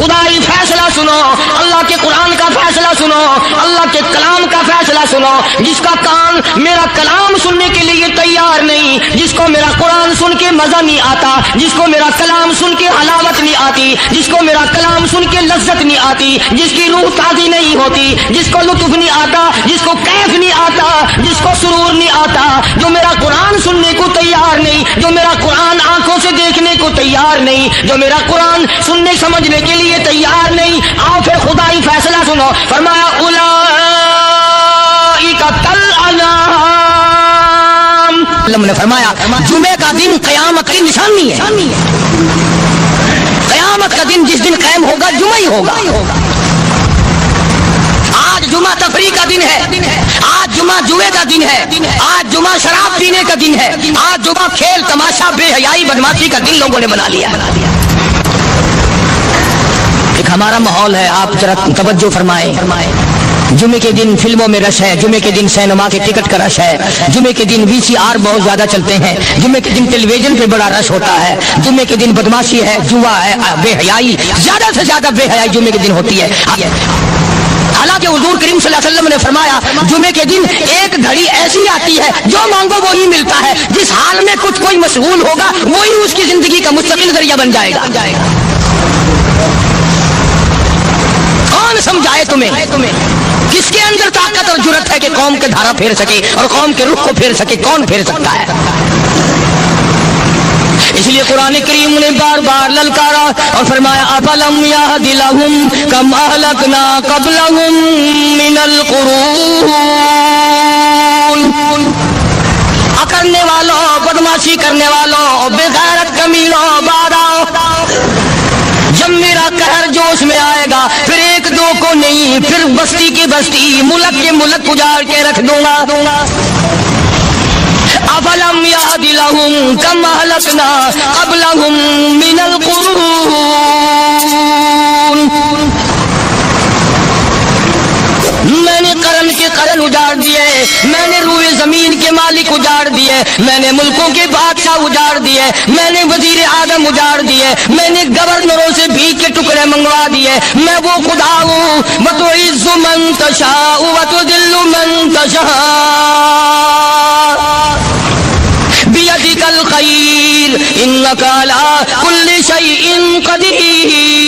خدائی فیصلہ سنو، اللہ کے قرآن کا فیصلہ سنو، اللہ کے کلام کا فیصلہ سنو. جس کا کان میرا کلام سننے کے لیے تیار نہیں، جس کو میرا قرآن سن کے مزہ نہیں آتا، جس کو میرا کلام سن کے حلاوت نہیں آتی، جس کو میرا کلام سن کے لذت نہیں آتی، جس کی روح تازی نہیں ہوتی، جس کو لطف نہیں آتا، جس کو کیف نہیں آتا، جس کو سرور نہیں آتا، جو میرا قرآن سننے کو تیار نہیں، جو میرا قرآن آنکھوں سے دیکھنے کو تیار نہیں، جو میرا قرآن سننے سمجھنے کے لیے تیار نہیں. آؤ پھر خدائی فیصلہ سنو. فرمایا اولئک کالانعام. اللہ نے فرمایا جمعے کا دن قیامت کی نشانی ہے. قیامت کا دن جس دن قائم ہوگا جمعہ ہی ہوگا. آج جمعہ تفریح کا دن ہے، آج جمعہ جوئے کا دن ہے، آج جمعہ شراب پینے کا دن ہے، آج جمعہ کھیل تماشا بے حیائی بدماشی کا دن لوگوں نے بنا لیا. ایک ہمارا ماحول ہے، آپ ذرا توجہ فرمائیں. جمعے کے دن فلموں میں رش ہے، جمعے کے دن سینما کے ٹکٹ کا رش ہے، جمعے کے دن VCR بہت زیادہ چلتے ہیں، جمعے کے دن ٹیلی ویژن پہ بڑا رش ہوتا ہے، جمعے کے دن بدماشی ہے، جوا ہے، بے حیائی، زیادہ سے زیادہ بے حیائی جمعے کے دن ہوتی ہے. حالانکہ حضور کریم صلی اللہ علیہ وسلم نے فرمایا جمعے کے دن ایک گھڑی ایسی آتی ہے جو مانگو وہی ملتا ہے. جس حال میں کچھ کوئی مشغول ہوگا وہی اس کی زندگی کا مستقل ذریعہ بن جائے گا. کون سمجھائے تمہیں؟ کس کے اندر طاقت اور جرت ہے کہ قوم کے دھارا پھیر سکے اور قوم کے رخ کو پھیر سکے؟ کون پھیر سکتا ہے؟ اس لیے قرآن کریم نے بار بار للکارا اور فرمایا افلم یہد لہم کم اہلکنا قبلہم من القرون. اکرنے والوں، بدماشی کرنے والوں، بغیرت کمینوں، باداؤ، جب میرا قہر جوش میں آئے گا پھر ایک دو کو نہیں، پھر بستی کی بستی، ملک کے ملک اجاڑ کے رکھ دوں گا. افلم یہد لہم کم اہلکنا قبلہم من القرون. میں نے قرن کے قرن اجاڑ دیے، میں نے روئے زمین کے مالک اجاڑ دیے، میں نے ملکوں کے بادشاہ اجاڑ دیے، میں نے وزیر اعظم اجاڑ دیے، میں نے گورنروں سے بھیک کے ٹکڑے منگوا دیے. میں وہ خدا ہوں وتعز من تشاء وتذل من تشاء بیدک الخیر انک علی کل شیء قدیر.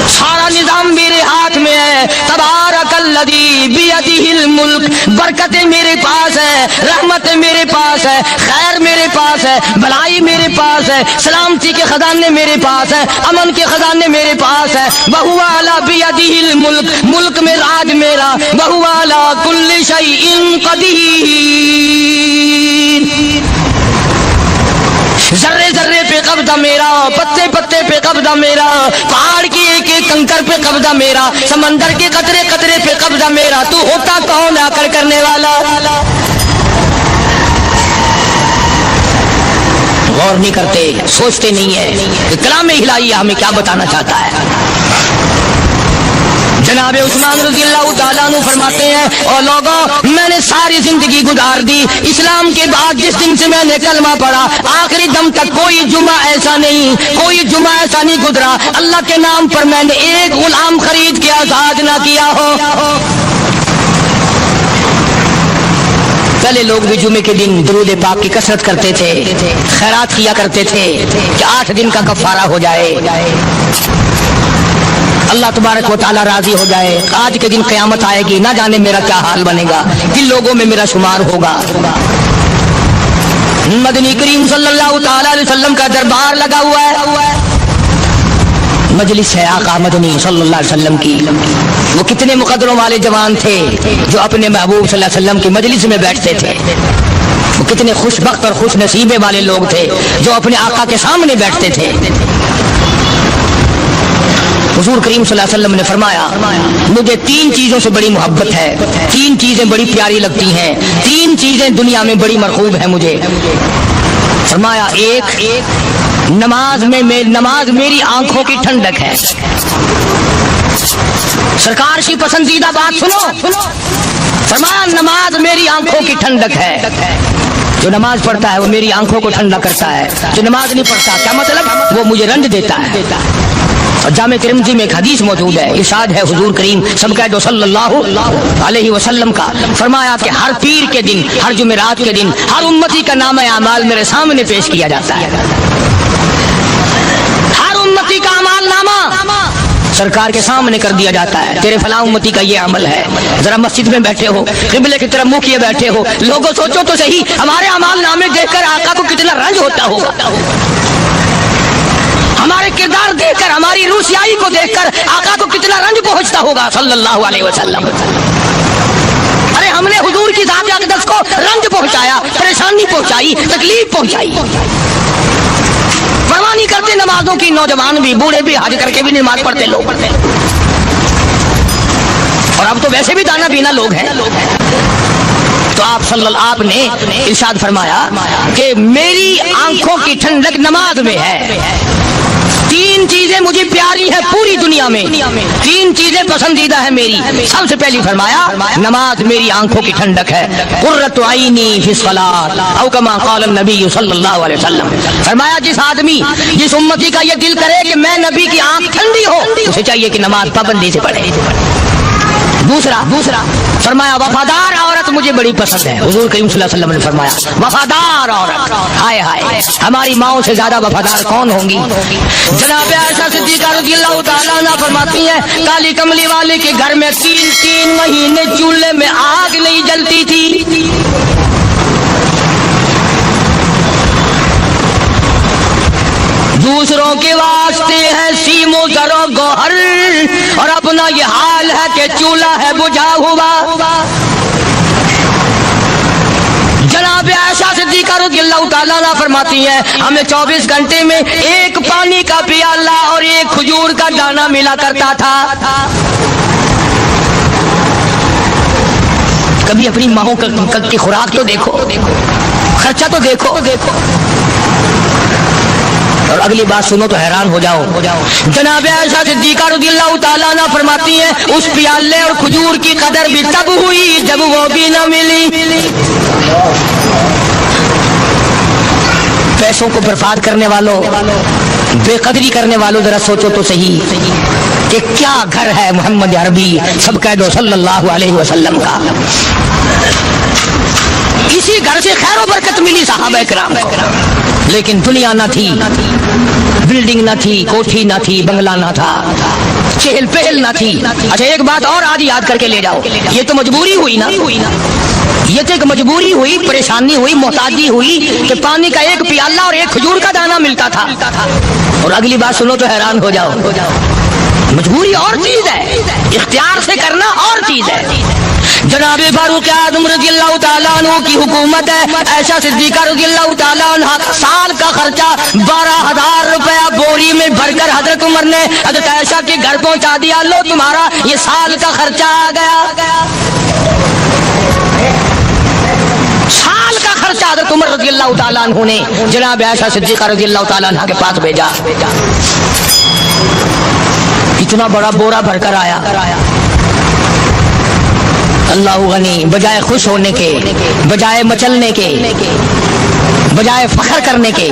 سارا نظام میرے ہاتھ میں ہے. تبارک الذی بیدہ الملک. برکتیں میرے پاس ہے، رحمت میرے پاس ہے، خیر میرے پاس ہے، بھلائی میرے پاس ہے، سلامتی کے خزانے میرے پاس ہے، امن کے خزانے میرے پاس ہے. وہو علی بیدہ الملک. ملک میں راج میرا. وہو علی کل شیء قدیر. ذرے ذرے پہ قبضہ میرا، پتے پتے پہ قبضہ میرا، پہاڑ کی ایک ایک کنکر پہ قبضہ میرا، سمندر کے قطرے قطرے پہ قبضہ میرا. تو ہوتا کون آ کر کرنے والا؟ غور نہیں کرتے، سوچتے نہیں ہے کہ کلام الہی ہمیں کیا بتانا چاہتا ہے. جناب عثمان رضی اللہ تعالیٰ عنہ فرماتے ہیں اور لوگوں میں نے ساری زندگی گزار دی اسلام کے بعد جس دن سے میں نے کلمہ پڑھا آخری دم تک کوئی جمعہ ایسا نہیں، کوئی جمعہ ایسا نہیں گزرا اللہ کے نام پر میں نے ایک غلام خرید کے آزاد نہ کیا ہو. پہلے لوگ بھی جمعے کے دن درود پاک کی کثرت کرتے تھے، خیرات کیا کرتے تھے کہ 8 دن کا کفارہ ہو جائے، اللہ تبارک و تعالیٰ راضی ہو جائے. آج کے دن قیامت آئے گی، نہ جانے میرا کیا حال بنے گا، کن لوگوں میں میرا شمار ہوگا. مدنی کریم صلی اللہ تعالیٰ علیہ وسلم کا دربار لگا ہوا ہے، مجلس ہے آقا مدنی صلی اللہ علیہ وسلم کی. وہ کتنے مقدروں والے جوان تھے جو اپنے محبوب صلی اللہ علیہ وسلم کی مجلس میں بیٹھتے تھے. وہ کتنے خوش بخت اور خوش نصیبے والے لوگ تھے جو اپنے آقا کے سامنے بیٹھتے تھے. حضور کریم صلی اللہ علیہ وسلم نے فرمایا مجھے 3 چیزوں سے بڑی محبت ہے، 3 چیزیں بڑی پیاری لگتی ہیں، 3 چیزیں دنیا میں بڑی مرغوب ہیں مجھے. فرمایا ایک نماز میری آنکھوں کی ٹھنڈک ہے. سرکار کی پسندیدہ بات سنو، فرمایا نماز میری آنکھوں کی ٹھنڈک ہے. جو نماز پڑھتا ہے وہ میری آنکھوں کو ٹھنڈا کرتا ہے، جو نماز نہیں پڑھتا کیا مطلب؟ وہ مجھے رنج دیتا ہے۔ اور جامع ترمذی میں ایک حدیث موجود ہے، ارشاد ہے حضور کریم سب کہہ دو صلی اللہ علیہ وسلم کا، فرمایا کہ ہر پیر کے دن، ہر جمعرات کے دن ہر امتی کا نامہ اعمال میرے سامنے پیش کیا جاتا ہے۔ ہر امتی کا اعمال نامہ سرکار کے سامنے کر دیا جاتا ہے، تیرے فلاں امتی کا یہ عمل ہے۔ ذرا مسجد میں بیٹھے ہو، قبلے کی طرف منہ کیے بیٹھے ہو، لوگوں سوچو تو صحیح ہمارے اعمال نامے دیکھ کر آقا کو کتنا رنج ہوتا ہوگا، ہمارے کردار دیکھ کر، ہماری روسیائی کو دیکھ کر آقا کو کتنا رنج پہنچتا ہوگا صلی اللہ علیہ وسلم۔ ارے ہم نے حضور کی ذات اقدس کو رنج پہنچایا، پریشانی پہنچائی، تکلیف پہنچائی۔ پرواہ نہیں کرتے نمازوں کی، نوجوان بھی بوڑھے بھی حج کر کے بھی نماز پڑھتے لوگ، اور اب تو ویسے بھی دانا بینا لوگ ہیں۔ تو آپ نے ارشاد فرمایا کہ میری آنکھوں کی ٹھنڈک نماز میں ہے۔ تین چیزیں مجھے پیاری ہے پوری دنیا میں، تین چیزیں پسندیدہ ہے میری۔ سب سے پہلی فرمایا نماز میری آنکھوں کی ٹھنڈک ہے، قرۃ عینی فی الصلاۃ او کما قال النبی صلی اللہ علیہ وسلم۔ فرمایا جس آدمی، جس امتی کا یہ دل کرے کہ میں نبی کی آنکھ ٹھنڈی ہو، اسے چاہیے کہ نماز پابندی سے پڑھے۔ دوسرا فرمایا وفادار عورت مجھے بڑی پسند ہے۔ حضور کریم صلی اللہ علیہ وسلم نے فرمایا وفادار عورت، ہائے ہائے ہماری ماؤں سے زیادہ وفادار کون ہوں گی؟ جناب عائشہ صدیقہ رضی اللہ تعالیٰ عنہ فرماتی ہیں کالی کملی والے کے گھر میں 3 مہینے چولہے میں آگ نہیں جلتی تھی۔ دوسروں کے واسطے ہے سیم و زر و گوہر، اور اپنا یہ حال ہے کہ چولہا ہے بجھا ہوا۔ جناب عائشہ صدیقہ رضی اللہ تعالیٰ عنہ فرماتی ہیں ہمیں 24 گھنٹے میں ایک پانی کا پیالہ اور ایک کھجور کا دانہ ملا کرتا تھا۔ کبھی اپنی ماؤں کی خوراک تو دیکھو، خرچہ تو دیکھو، اور اگلی بات سنو تو حیران ہو جاؤ۔ جناب عائشہ صدیقہ رضی اللہ تعالیٰ عنہ فرماتی ہیں اس پیالے اور کھجور کی قدر بھی تب ہوئی جب وہ بھی نہ ملی۔ پیسوں کو برباد کرنے والوں، بے قدری کرنے والوں، ذرا سوچو تو صحیح کہ کیا گھر ہے محمد عربی سب کہہ دو صلی اللہ علیہ وسلم کا۔ اسی گھر سے خیر و برکت ملی صحابہ کرام کو، لیکن دنیا نہ تھی، بلڈنگ نہ تھی، کوٹھی نہ تھی، بنگلہ نہ تھا، چہل پہل نہ تھی۔ اچھا ایک بات اور آج یاد کر کے لے جاؤ، یہ تو مجبوری ہوئی نا، یہ تو ایک مجبوری ہوئی، پریشانی ہوئی، محتاجی ہوئی کہ پانی کا ایک پیالہ اور ایک کھجور کا دانہ ملتا تھا۔ اور اگلی بات سنو تو حیران ہو جاؤ، مجبوری اور چیز ہے، اختیار سے کرنا اور چیز ہے۔ جناب فاروق اعظم رضی اللہ تعالیٰ عنہ کی حکومت ہے، عائشہ صدیقہ رضی اللہ تعالیٰ عنہ سال کا خرچہ 12,000 روپیہ بوری میں بھر کر حضرت عمر نے حضرت عائشہ کے گھر پہنچا دیا، لو تمہارا یہ سال کا خرچہ آ گیا۔ سال کا خرچہ حضرت عمر رضی اللہ تعالیٰ عنہ نے جناب عائشہ صدیقہ رضی اللہ تعالیٰ عنہ کے پاس بھیجا۔ اتنا بڑا بورا بھر کر آیا۔ اللہ غنی، بجائے خوش ہونے کے، بجائے مچلنے کے، بجائے فخر کرنے کے،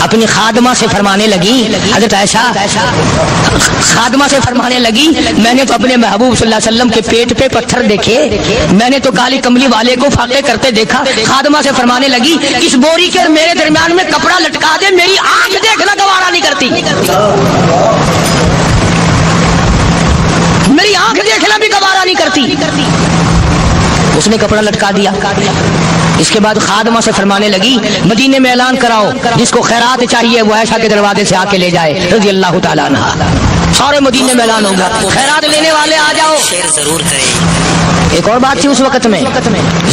اپنی خادمہ سے فرمانے لگی، حضرت عائشہ خادمہ سے فرمانے لگی میں نے تو اپنے محبوب صلی اللہ علیہ وسلم کے پیٹ پہ پتھر دیکھے، میں نے تو کالی کملی والے کو فاقے کرتے دیکھا۔ خادمہ سے فرمانے لگی اس بوری کے میرے درمیان میں کپڑا لٹکا دے، میری آنکھ دیکھنا گوارا نہیں کرتی، میری آنکھ دیکھنا بھی گوارا نہیں کرتی۔ اس نے کپڑا لٹکا دیا۔ اس کے بعد خادمہ سے فرمانے لگی مدینے میں اعلان کراؤ جس کو خیرات چاہیے وہ عائشہ کے دروازے سے آ کے لے جائے رضی اللہ تعالیٰ عنہ۔ سارے مدینے میں اعلان ہوگا خیرات لینے والے آ جاؤ۔ ضرور کریں۔ ایک اور بات تھی اس وقت میں،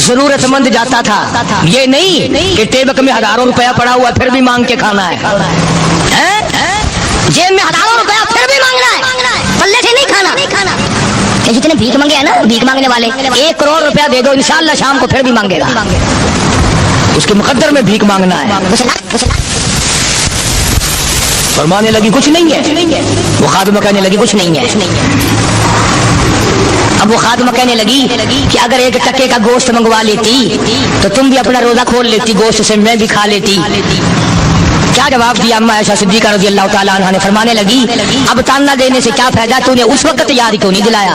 ضرورت مند جاتا تھا، یہ نہیں کہ ٹیبک میں ہزاروں روپیہ پڑا ہوا پھر بھی مانگ کے کھانا ہے، جیب میں ہزاروں روپیہ پھر بھی مانگنا ہے، پلے سے نہیں کھانا۔ جتنے بھیک مانگے ہیں نا، بھیک مانگنے والے 1 کروڑ روپیہ دے دو انشاءاللہ شام کو پھر بھی مانگے گا، اس کے مقدر میں بھیک مانگنا ہے۔ فرمانے لگی کچھ نہیں ہے، وہ خادمہ کہنے لگی کچھ نہیں ہے۔ اب وہ خادمہ کہنے لگی کہ اگر ایک ٹکے کا گوشت منگوا لیتی تو تم بھی اپنا روزہ کھول لیتی گوشت سے، میں بھی کھا لیتی۔ کیا جواب دیا اما عائشہ صدیقہ رضی اللہ تعالیٰ عنہ نے؟ فرمانے لگی اب تانا دینے سے کیا فائدہ، تو نے اس وقت یاد کیوں نہیں دلایا؟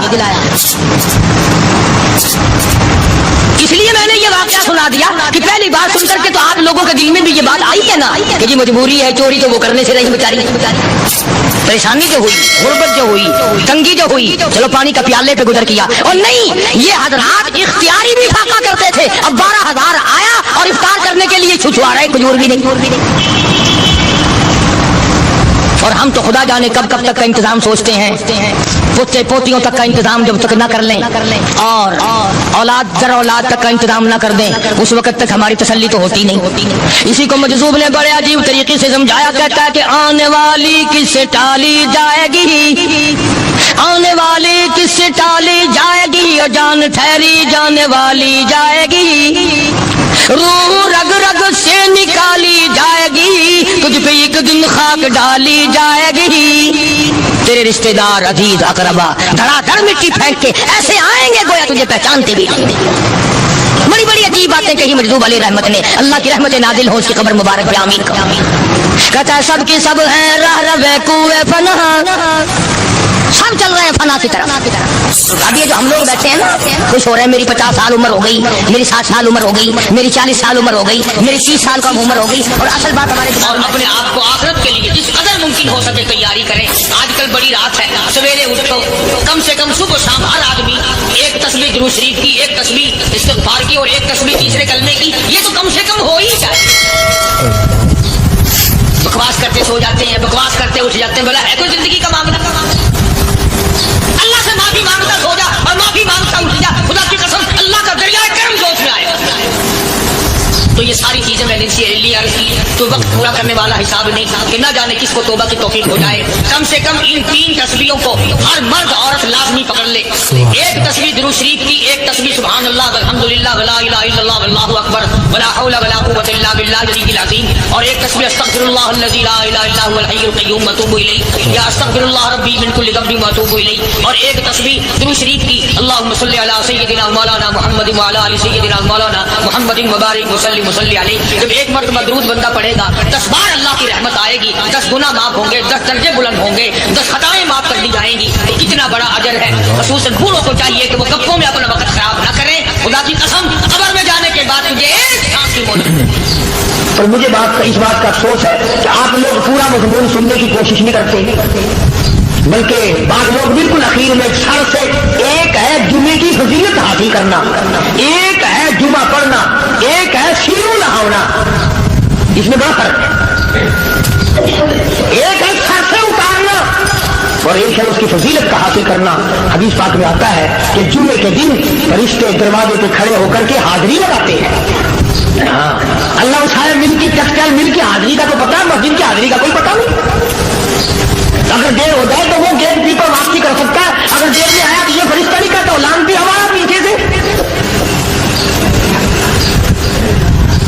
اس لیے میں نے یہ واقعہ سنا دیا کہ پہلی بار سن کر کے تو آپ لوگوں کے دل میں بھی یہ بات آئی ہے نا کہ جی مجبوری ہے، چوری تو وہ کرنے سے رہی بیچاری، پریشانی جو ہوئی، غربت جو ہوئی، تنگی جو ہوئی، چلو پانی کا پیالے پہ گزر کیا۔ اور نہیں، یہ حضرات اختیاری بھی فاقہ کرتے تھے۔ اب 12,000 آیا اور افطار کرنے کے لیے چھچوا رہے، کھجور بھی نہیں۔ اور ہم تو خدا جانے کب کب تک کا انتظام سوچتے ہیں، پوتے پوتیوں تک کا انتظام جب تک نہ کر لیں اور اولاد در اولاد تک کا انتظام نہ کر دیں، اس وقت تک ہماری تسلی تو ہوتی نہیں۔ اسی کو مجذوب نے بڑے عجیب طریقے سے سمجھایا، کہتا ہے کہ آنے والی کس سے ٹالی جائے گی، آنے والی کس سے ٹالی جائے گی، اور جان ٹھہری جانے والی جائے گی، روح رگ رگ سے نکالی جائے گی، تجھ پہ ایک دن خاک ڈالی جائے گی، تیرے رشتہ دار عزیز اقربا دھڑا دھڑ مٹی پھینک کے ایسے آئیں گے گویا تجھے پہچانتے بھی نہیں۔ بڑی بڑی عجیب باتیں کہی مجذوب علیہ رحمت نے، اللہ کی رحمت نازل ہو اس کی قبر مبارک پہ آمین۔ کہتا ہے سب کی سب ہیں راہ روے کوئے فنا، سب چل رہے ہیں فنا کی طرف۔ اب یہ جو ہم لوگ بیٹھے ہیں نا، خوش ہو رہے ہیں، میری 50 سال عمر ہو گئی، میری 60 سال عمر ہو گئی، میری 40 سال عمر ہو گئی، میری 30 سال کم عمر ہو گئی، اور اصل بات ہمارے اور اپنے آپ کو آخرت کے لیے جس قدر ممکن ہو سکے تیاری کریں۔ آج کل بڑی رات ہے، سویرے اٹھو، کم سے کم صبح شام ہر آدمی ایک تسبیح درود شریف کی، ایک تسبیح استغفار کی، اور ایک تسبیح تیسرے کلمے کی، یہ تو کم سے کم ہو ہی جائے۔ بکواس کرتے سو جاتے ہیں، بکواس کرتے اٹھ جاتے ہیں، بلا ہے کوئی زندگی کا معاملہ؟ اللہ سے معافی مانگتا سو جا اور معافی مانگتا اٹھ جا، خدا کی قسم اللہ کا دریائے کرم سوچ میں آئے۔ تو یہ ساری چیزیں میں نے لیا تو وقت پورا کرنے والا حساب نہیں تھا کہ نہ جانے کس کو توبہ کی توفیق ہو جائے۔ کم سے کم ان 3 تسبیحوں کو ہر مرد عورت لازمی پکڑ لے۔ ایک تسبیح درود شریف کی، ایک تسبیح سبحان اللہ والحمدللہ ولا الہ الا اللہ واللہ اکبر ولا حول ولا قوۃ الا باللہ العلی العظیم، اور ایک تسبیح استغفر اللہ الذی لا الہ الا هو الحی القیوم واتوب الیہ، یا استغفر اللہ ربی من کل ذنب واتوب الیہ، اور ایک تسبیح درود شریف کی اللہم صلی علی سیدنا مولانا محمد وعلی آل سیدنا مولانا محمد وبارک وسلم وصلی علیہ۔ جب ایک مرتبہ درود بندہ پڑھے گا 10 بار اللہ کی رحمت آئے گی، 10 گناہ معاف ہوں گے، 10 درجے بلند ہوں گے، 10 خطائیں معاف کر دی جائیں گی۔ تو کتنا بڑا اجر ہے۔ خصوصاً بوڑھوں کو چاہیے کہ وہ گپوں میں اپنا وقت خراب نہ کریں۔ خدا کی قسم قبر میں جانے کے بعد تجھے ایک سانس کی مہلت۔ اور مجھے اس بات کا افسوس ہے کہ آپ لوگ پورا مضمون سننے کی کوشش نہیں کرتے، بلکہ بعض لوگ بالکل اخیر میں سر سے، ایک ہے جمعے کی فضیلت حاصل کرنا، ایک ہے جمعہ پڑھنا، ایک ہے سیرو نہانا، اس میں بڑا فرق ہے۔ ایک ہے سر سے اتارنا اور ایک ہے اس کی فضیلت کا حاصل کرنا۔ حدیث پاک میں آتا ہے کہ جمعے کے دن فرشتے دروازے پہ کھڑے ہو کر کے حاضری لگاتے ہیں۔ ہاں، اللہ سارے مل کی ٹیکسٹائل مل کی حاضری کا تو پتا ہے، مسجد کی حاضری کا کوئی پتا نہیں۔ اگر دیر ہو جائے تو وہ گیٹ کیپر واپسی کر سکتا ہے، اگر دیر میں آیا تو یہ فرشتہ نہیں کرتا، لان بھی ہمارا پیچھے سے۔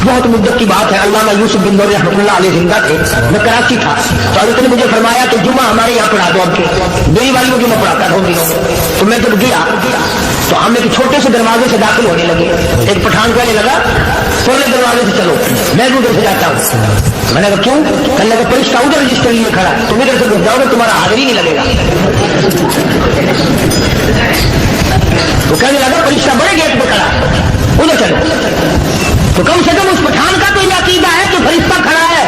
بہت مدت کی بات ہے، علامہ یوسف بن نور رحمۃ اللہ علیہ زندہ تھے، میں کراچی تھا تو حضرت نے مجھے فرمایا کہ جمعہ ہمارے یہاں پڑھا دو، اب کے میری والی کو جمعہ پڑھاتا تھا دنوں۔ تو میں جب گیا تو ہم ایک چھوٹے سے دروازے سے داخل ہونے لگے، ایک پٹھان کہنے لگا سولے دروازے سے چلو، میں بھی ادھر سے جاتا ہوں۔ میں نے کہا کیوں؟ کہنے لگا فرشتہ ادھر رجسٹر لیے کھڑا، تم ادھر سے گھس جاؤ گے تمہارا حاضری نہیں لگے گا۔ تو کہنے لگا فرشتہ بڑے گیٹ پہ کھڑا، ادھر چلو۔ تو کم سے کم اس پٹھان کا تو یہ عقیدہ ہے کہ فرشتہ کھڑا ہے،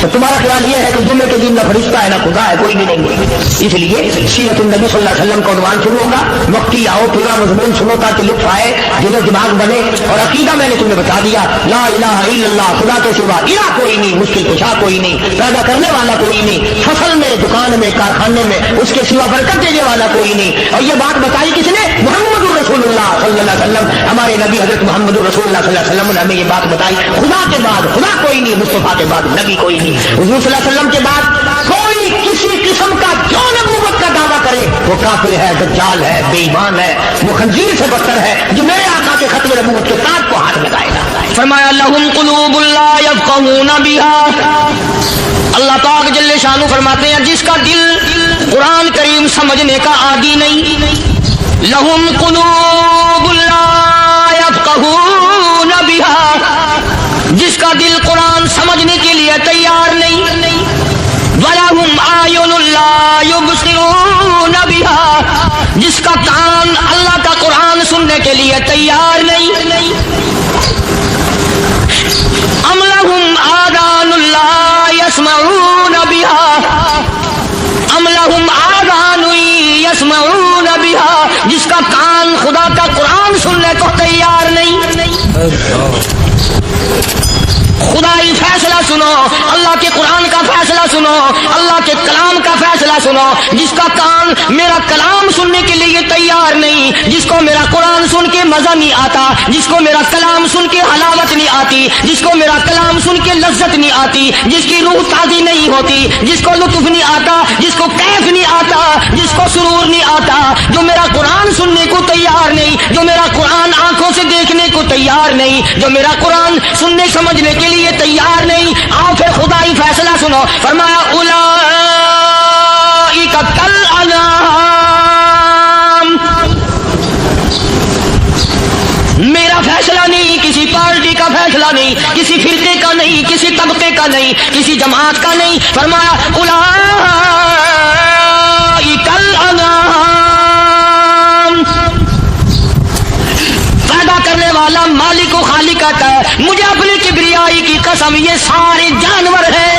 تو تمہارا خیال یہ ہے کہ جمعے کے دن نہ فرشتہ ہے نہ خدا ہے، کوئی بھی نہیں۔ اس لیے سیرت النبی صلی اللہ علیہ وسلم کا عنوان شروع ہوگا، وقتی آؤ پورا مضمون سنو تاکہ لطف آئے، دل و دماغ بنے۔ اور عقیدہ میں نے تمہیں بتا دیا، لا الہ الا اللہ، خدا کے سوا الہ کوئی نہیں، مشکل کشا کوئی نہیں، پیدا کرنے والا کوئی نہیں، فصل میں، دکان میں، کارخانے میں اس کے سوا برکت دینے والا کوئی نہیں۔ اور یہ بات بتائی کس نے؟ محمد رسول اللہ صلی اللہ علیہ وسلم، ہمارے نبی حضرت محمد رسول اللہ صلی اللہ علیہ وسلم نے ہمیں یہ بات بتائی، خدا کے بعد خدا کوئی نہیں، مصطفیٰ کے بعد نبی کوئی نہیں، حضور صلی اللہ علیہ وسلم کے بعد کوئی کسی قسم کا جو نبوت کا دعویٰ کرے وہ کافر ہے، دجال ہے، بے ایمان ہے، وہ خنزیر سے بدتر ہے جو میرے آقا کے ختم نبوت کے تاج کو ہاتھ لگائے گا۔ فرمایا لہم قلوب لا یفقہون بہا، اللہ پاک جل شانہ فرماتے ہیں جس کا دل قرآن کریم سمجھنے کا عادی نہیں، لہم قلوب لا یفقہون بہا، جس کا دل قرآن سمجھنے کے لیے تیار نہیں، وَلَهُمْ أَعْيُنٌ لَا يُبْصِرُونَ بِهَا، جس کا کان اللہ کا قرآن سننے کے لیے تیار نہیں، أَمْ لَهُمْ آذَانٌ لَا يَسْمَعُونَ بِهَا، أَمْ لَهُمْ آذَانٌ يَسْمَعُونَ بِهَا، جس کا کان خدا کا قرآن سننے کو تیار نہیں۔ خدائی فیصلہ سنو، اللہ کے قرآن کا فیصلہ سنو، اللہ کے کلام کا فیصلہ سنو، جس کا کان میرا کلام سننے کے لیے تیار نہیں، جس کو میرا قرآن سن کے مزہ نہیں آتا، جس کو میرا کلام سن کے حلاوت نہیں آتی، جس کو میرا کلام سن کے لذت نہیں آتی، جس کی روح تازی نہیں ہوتی، جس کو لطف نہیں آتا، جس کو کیف نہیں آتا، جس کو سرور نہیں آتا، جو میرا قرآن سننے کو تیار نہیں، جو میرا قرآن آنکھوں سے دیکھنے کو تیار نہیں، جو میرا قرآن سننے سمجھنے کے لیے تیار نہیں، آؤ پھر خدائی فیصلہ سنو، فرمایا اولئک کالانعام، میرا فیصلہ نہیں، کسی پارٹی کا فیصلہ نہیں، کسی فرقے کا نہیں، کسی طبقے کا نہیں، کسی جماعت کا نہیں، فرمایا اولئک الانعام، پیدا کرنے والا مالک و خالق کہتا ہے مجھے اپنی کبریائی کی قسم یہ سارے جانور ہیں،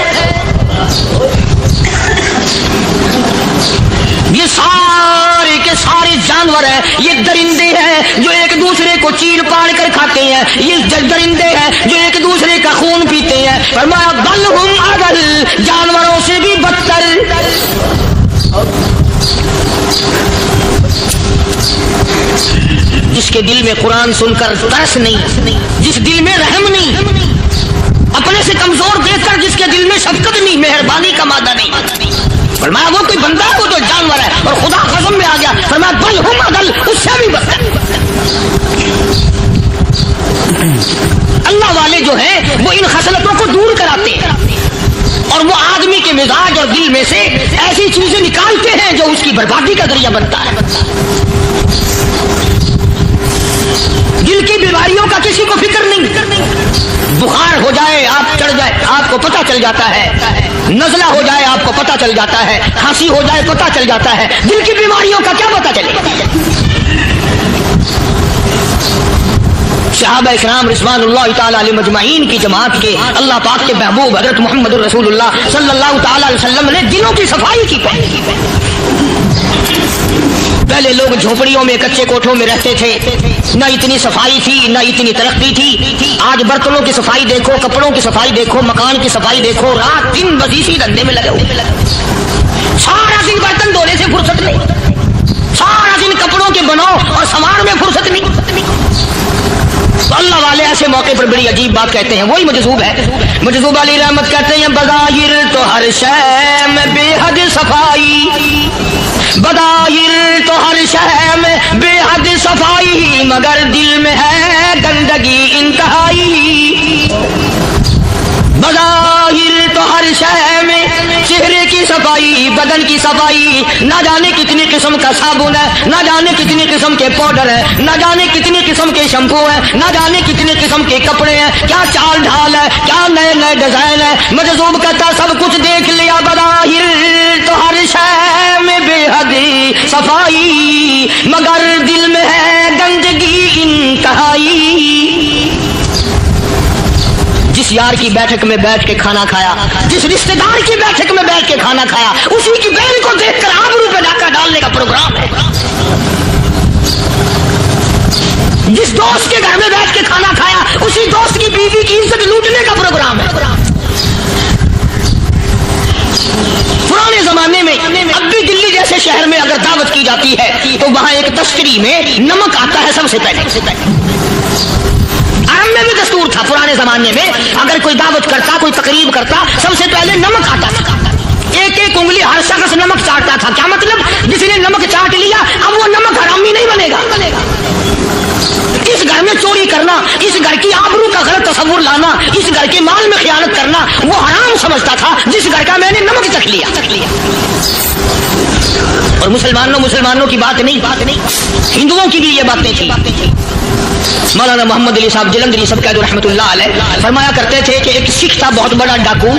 یہ سارے کے سارے جانور ہیں، یہ درندے ہیں جو ایک دوسرے کو چیر پاڑ کر کھاتے ہیں، یہ درندے ہیں جو ایک دوسرے کا خون پیتے ہیں، فرمایا بل ہم اضل، جانوروں سے بھی بدتر۔ جس کے دل میں قرآن سن کر ترس نہیں، جس دل میں رحم نہیں، اپنے سے کمزور دیکھ کر جس کے دل میں شفقت نہیں، مہربانی کا مادہ نہیں، فرمایا وہ کوئی بندہ ہے، وہ تو جانور ہے، اور خدا قسم میں آ گیا فرمایا بل ہم اضل، اس سے بھی بدتر۔ اللہ والے جو ہیں وہ ان خصلتوں کو دور کراتے ہیں، اور وہ آدمی کے مزاج اور دل میں سے ایسی چیزیں نکالتے ہیں جو اس کی بربادی کا ذریعہ بنتا ہے۔ دل کی بیماریوں کا کسی کو فکر نہیں، بخار ہو جائے آپ چڑھ جائے آپ کو پتہ چل جاتا ہے، نزلہ ہو جائے آپ کو پتہ چل جاتا ہے، کھانسی ہو جائے پتہ چل جاتا ہے، دل کی بیماریوں کا کیا پتہ چلے؟ صحابہ اکرام رضوان اللہ تعالی علیہ مجمعین کی جماعت کے اللہ پاک کے محبوب حضرت محمد رسول اللہ صلی اللہ تعالی علیہ وسلم نے دلوں کی صفائی کی۔ پہلے لوگ جھوپڑیوں میں کچے کوٹھوں میں رہتے تھے، نہ اتنی صفائی تھی نہ اتنی ترقی تھی۔ آج برتنوں کی صفائی دیکھو، کپڑوں کی صفائی دیکھو، مکان کی صفائی دیکھو، رات دن وظیفی دھندے میں لگے ہوئے، سارا دن برتن دھونے سے فرصت نہیں، سارا دن کپڑوں کے بناؤ اور سنوار میں فرصت نہیں۔ تو اللہ والے ایسے موقع پر بڑی عجیب بات کہتے ہیں، وہی مجذوب ہے، مجذوب علی رحمت کہتے ہیں بظاہر تو ہر شے میں بے حد صفائی، بظاہر تو ہر شے میں بے حد صفائی، مگر دل میں ہے گندگی انتہائی۔ بظاہر تو ہر شے میں چہرے کی صفائی، بدن کی صفائی، نہ جانے کتنی قسم کا صابن ہے، نہ جانے کتنی قسم کے پاؤڈر ہے، نہ جانے کتنی قسم کے شیمپو ہے، نہ جانے کتنی قسم کے کپڑے ہیں، کیا چال ڈھال ہے، کیا نئے نئے ڈیزائن ہے۔ مجذوب کہتا سب کچھ دیکھ لیا، بظاہر تو ہر شے میں بے حد صفائی، مگر دل میں ہے گندگی انتہائی۔ جس یار کی بیٹھک میں بیٹھ کے کھانا کھایا، جس رشتہ دار کی بیٹھک میں بیٹھ کے کھانا کھایا، اسی کی بہن کو دیکھ کر آبرو پہ ڈاکہ ڈالنے کا پروگرام ہے۔ جس دوست کے گھر میں بیٹھ کے کھانا کھایا، اسی دوست کی بیوی کی عزت لوٹنے کا پروگرام ہے۔ پرانے زمانے میں اب بھی دلی جیسے شہر میں اگر دعوت کی جاتی ہے تو وہاں ایک تشکری میں نمک آتا ہے سب سے پہلے۔ عرب میں بھی دستور تھا پرانے زمانے میں، اگر کوئی دعوت کرتا، کوئی تقریب کرتا، سب سے پہلے نمک آتا تھا۔ ایک ایک انگلی ہر شخص نمک چاٹتا تھا۔ کیا مطلب؟ جس نے نمک چاٹ لیا اب وہ نمک حرامی نہیں بنے گا۔ اس گھر میں چوری کرنا، اس گھر کی آبرو کا غلط تصور لانا، اس گھر کے مال میں خیانت کرنا وہ حرام سمجھتا تھا جس گھر کا میں نے نمک چکھ لیا۔ اور مسلمانوں کی بات نہیں ہندوؤں کی بھی یہ باتیں تھی. مولانا محمد علی صاحب جلندری سب کا رحمۃ اللہ علیہ فرمایا کرتے تھے کہ ایک سکھ تھا بہت بڑا ڈاکو,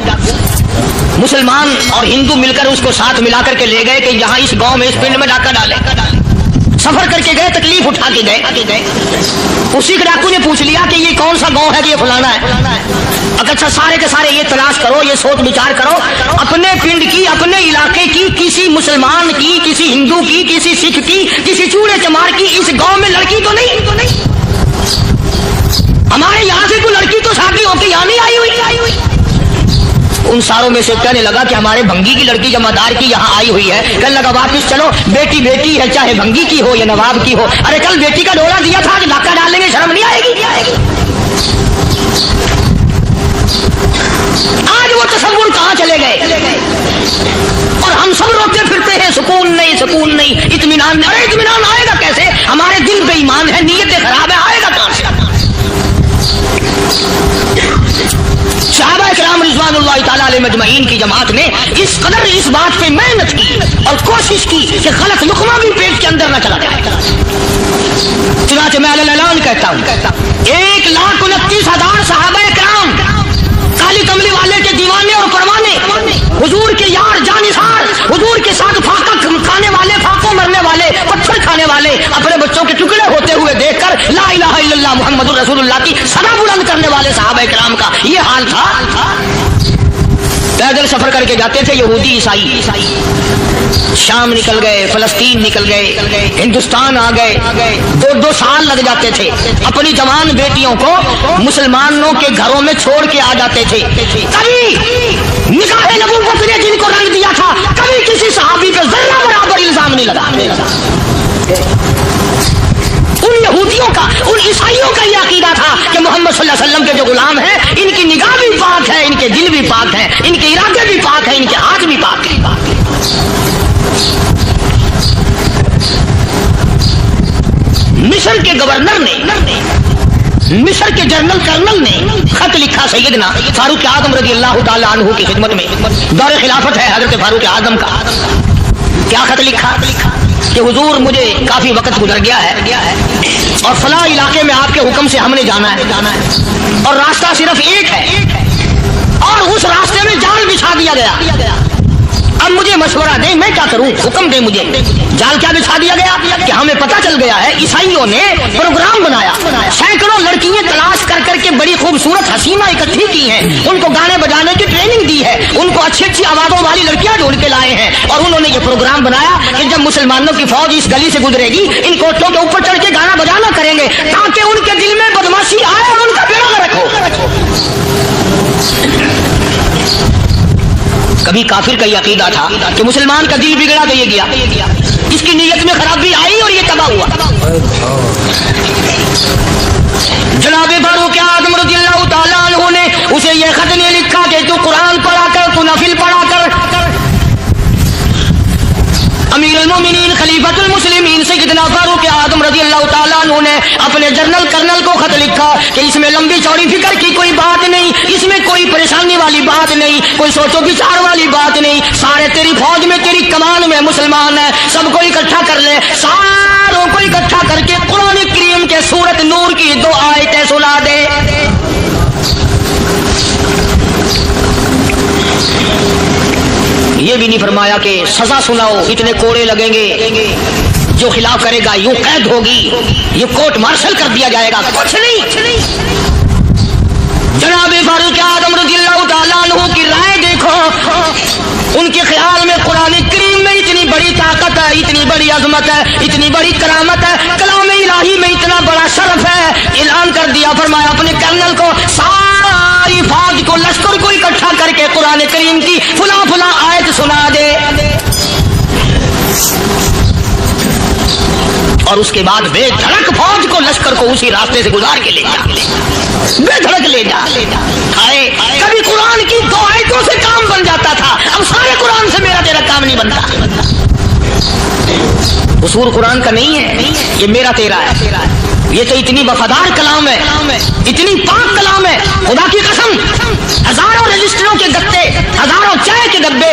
مسلمان اور ہندو مل کر اس کو ساتھ ملا کر کے لے گئے کہ یہاں اس گاؤں میں اس پنڈ میں ڈاکہ ڈالے. سفر کر کے گئے, تکلیف اٹھا کے گئے. اسی کے ڈاکو نے پوچھ لیا کہ یہ کون سا گاؤں ہے کہ یہ فلانا ہے. اچھا سارے کے سارے یہ تلاش کرو, یہ سوچ بچار کرو, اپنے پنڈ کی, اپنے علاقے کی, کسی مسلمان کی, کسی ہندو کی, کسی سکھ کی, کسی چوڑے چمار کی اس گاؤں میں لڑکی تو نہیں. ہمارے یہاں سے کوئی لڑکی تو شادی ہو کے یہاں نہیں آئی ہوئی. ان ساروں میں سے کہنے لگا کہ ہمارے بھنگی کی لڑکی جمادار کی یہاں آئی ہوئی ہے. کہنے لگا واپس چلو, بیٹی بیٹی ہے چاہے بھنگی کی ہو یا نواب کی ہو. ارے کل بیٹی کا ڈولا دیا تھا, ڈاکہ ڈال لیں گے, شرم نہیں آئے گی. آج وہ تصور کہاں چلے گئے اور ہم سب روتے پھرتے ہیں سکون نہیں, اطمینان نہیں. ارے اطمینان آئے گا کیسے؟ ہمارے دل بے ایمان ہے, نیتیں خراب ہے, آئے گا کہاں سے؟ صحابہ کرام رضوان اللہ تعالی علیہ مجمعین کی جماعت نے اس قدر اس بات پہ محنت کی اور کوشش کی کہ غلط لقمہ بھی پیٹ کے اندر نہ چلا جائے. چنانچہ میں اعلان کہتا ہوں 1,29,000 صحابہ کرام کالی کملی والے کے دیوانے اور پروانے, حضور کے یار جانثار, حضور کے ساتھ فاقہ کھانے والے, فاقوں مرنے والے, پتھر کھانے والے, اپنے بچوں کے ٹکڑے ہوتے ہوئے دیکھ کر لا الہ الا اللہ محمد الرسول اللہ کی صدا بلند کرنے والے صحابہ کرام کا یہ حال تھا. پیدل سفر کر کے جاتے تھے یہودی عیسائی, شام نکل گئے, فلسطین نکل گئے, ہندوستان آ گئے, 2 سال لگ جاتے تھے. اپنی جوان بیٹیوں کو مسلمانوں کے گھروں میں چھوڑ کے آ جاتے تھے. کبھی نکاح نبوت نے جن کو رنگ دیا تھا, کبھی کسی صحابی پہ ذرہ برابر الزام نہیں لگا. ان یہودیوں کا, ان عیسائیوں کا یہ عقیدہ تھا کہ محمد صلی اللہ علیہ وسلم کے جو غلام ہیں ان کی نگاہ بھی پاک ہے, ان کے دل بھی پاک ہیں, ان کے ارادے بھی پاک ہیں, ان کے ہاتھ بھی پاک ہیں. مصر کے گورنر نے, مصر کے جنرل کرنل نے خط لکھا سیدنا فاروق اعظم رضی اللہ تعالی عنہ کی خدمت میں. دور خلافت ہے حضرت فاروق اعظم کا. کیا خط لکھا کہ حضور مجھے کافی وقت گزر گیا ہے اور فلاں علاقے میں آپ کے حکم سے ہم نے جانا ہے اور راستہ صرف ایک ہے اور اس راستے میں جال بچھا دیا گیا. اب مجھے مشورہ دیں میں کیا کروں, حکم دیں مجھے. جال کیا بچھا دیا گیا کہ ہمیں پتہ چل گیا ہے عیسائیوں نے پروگرام بنایا, سینکڑوں لڑکیاں تلاش کر کر کے بڑی خوبصورت حسینہ اکٹھی کی ہیں, ان کو گانے بجانے کی ٹریننگ دی ہے, ان کو اچھی اچھی آوازوں والی لڑکیاں ڈھونڈ کے لائے ہیں اور انہوں نے یہ پروگرام بنایا کہ جب مسلمانوں کی فوج اس گلی سے گزرے گی ان کوٹھوں کے اوپر چڑھ کے گانا بجانا کریں گے تاکہ ان کے دل میں بدماشی آئے اور ان کا بیڑا نہ رکھو. کبھی کافر کا یہ عقیدہ تھا کہ مسلمان کا دل بگڑا تو یہ گیا, اس کی نیت میں خرابی آئی اور یہ تباہ ہوا. جناب فاروق اعظم رضی اللہ تعالیٰ عنہ نے اسے یہ خط نہیں لکھا کہ تو قرآن پڑھا کر, تو نفل پڑھا کر. امیر المومنین خلیفۃ المسلمین سیدنا فاروق اعظم رضی اللہ تعالیٰ عنہ نے اپنے جنرل کرنل کو خط لکھا کہ اس میں لمبی چوڑی فکر کی کوئی بات نہیں, اس میں کوئی پریشانی والی بات نہیں, کوئی سوچو بچار والی بات نہیں. سارے تیری فوج میں, تیری کمان میں مسلمان ہیں, سب کو اکٹھا کر لے, ساروں کو اکٹھا کر کے قرآن کریم کے سورۃ نور کی 2 آیتیں سنا دے. یہ بھی نہیں فرمایا کہ سزا سناؤ, اتنے کوڑے لگیں گے, جو خلاف کرے گا یوں قید ہوگی, یہ کورٹ مارشل کر دیا جائے گا. کچھ نہیں. جناب فاروق اعظم رضی اللہ تعالیٰ عنہ کی رائے دیکھو, ان کے خیال میں قرآن کریم میں اتنی بڑی طاقت ہے, اتنی بڑی عظمت ہے, اتنی بڑی کرامت ہے, کلام الہی میں اتنا بڑا شرف ہے. اعلان کر دیا, فرمایا اپنے کرنل کو ساری فوج کو, لشکر کو اکٹھا کر کے قرآن کریم کی فلاں فلاں آیت سنا دے. اور اس کے بعد بے دھڑک فوج کو, لشکر کو اسی راستے سے گزار کے لے جا, بے دھڑک لے جا. کبھی قرآن کی 2 آیتوں سے کام بن جاتا تھا, اب سارے قرآن سے میرا تیرا کام نہیں بنتا. قصور قرآن کا نہیں ہے, یہ میرا تیرا ہے. یہ تو اتنی وفادار کلام ہے, اتنی پاک کلام ہے, خدا کی قسم. ہزاروں رجسٹروں کے گتے, ہزاروں چائے کے ڈبے,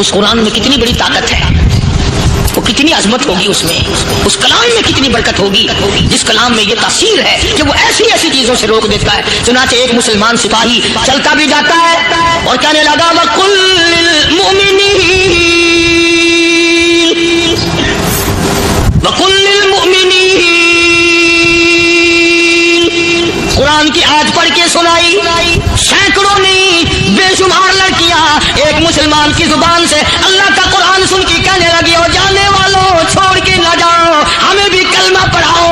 اس قرآن میں کتنی بڑی طاقت ہے، وہ کتنی عظمت ہوگی اس میں، اس کلام میں کتنی برکت ہوگی، جس کلام میں یہ تاثیر ہے کہ وہ ایسی ایسی چیزوں سے روک دیتا ہے۔ چنانچہ ایک مسلمان سپاہی چلتا بھی جاتا ہے اور کہنے لگا وَقُلْ لِلْمُؤْمِنِينَ وَقُلْ لِلْمُؤْمِنِينَ، قرآن کی آیت پڑھ کے سنائی، سینکڑوں نہیں بے شمار لڑکیاں ایک مسلمان کی زبان سے اللہ کا قرآن سن کے کہنے لگی اور جانے والوں چھوڑ کے نہ جاؤ، ہمیں بھی کلمہ پڑھاؤ۔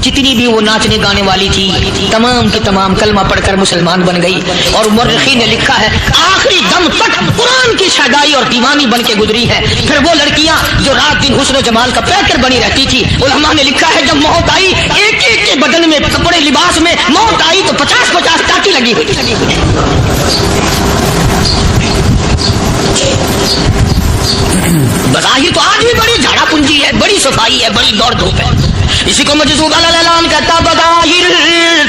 جتنی بھی وہ ناچنے گانے والی تھی تمام کی تمام کلمہ پڑھ کر مسلمان بن گئی، اور مورخین نے لکھا ہے آخری دم تک قرآن کی شیدائی اور دیوانی بن کے گزری ہے۔ پھر وہ لڑکیاں جو رات دن حسن و جمال کا پیکر بنی رہتی تھی، علماء نے لکھا ہے جب موت آئی ایک ایک کے بدن میں کپڑے لباس میں موت آئی تو 50-50 ٹاکی لگی ہوئی۔ بظاہر تو آج بھی بڑی جھاڑا پنجی ہے، بڑی صفائی ہے، بڑی دوڑ دھوپ ہے۔ اسی کو مجذوب الاعلان کہتا بظاہر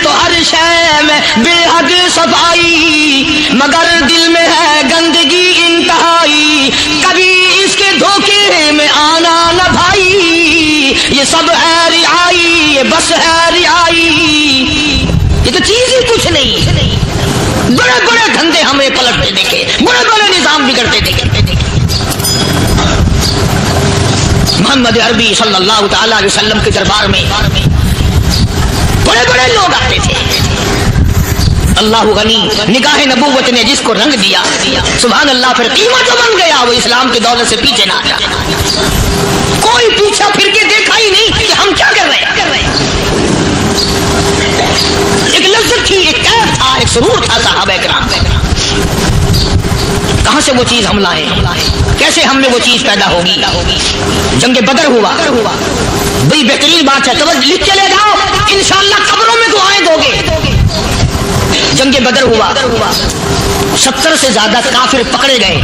تو ہر شے میں بے حد صفائی، مگر دل میں ہے گندگی انتہائی، کبھی اس کے دھوکے میں آنا نہ بھائی، یہ سب ہے رعائی، یہ بس ہے رعائی، یہ تو چیز ہی کچھ نہیں۔ بڑے بڑے دھندے ہمیں پلٹتے دیکھے، بڑے بڑے نظام بگڑتے دیکھے۔ محمد عربی صلی اللہ تعالی علیہ وسلم کے دربار میں بڑے بڑے لوگ آتے تھے، اللہ غنی، نگاہ نبوت نے جس کو رنگ دیا سبحان اللہ، پھر قیمت جو بن گیا وہ اسلام کی دولت سے پیچھے نہ ہٹا، کوئی پیچھا پھر کے دیکھا ہی نہیں کہ ہم کیا کر رہے ہیں۔ ایک لذت تھی، ایک کیف تھا، ایک سرور تھا صحابہ کرام۔ کہاں سے وہ چیز ہم لائیں، کیسے ہم میں وہ چیز پیدا ہوگی؟ جنگ بدر ہوا، بڑی بہترین بات ہے، توجہ لکھ کے لے جاؤ، انشاءاللہ قبروں میں دعائیں دو گے۔ جنگ بدر ہوا، 70 سے زیادہ کافر پکڑے گئے،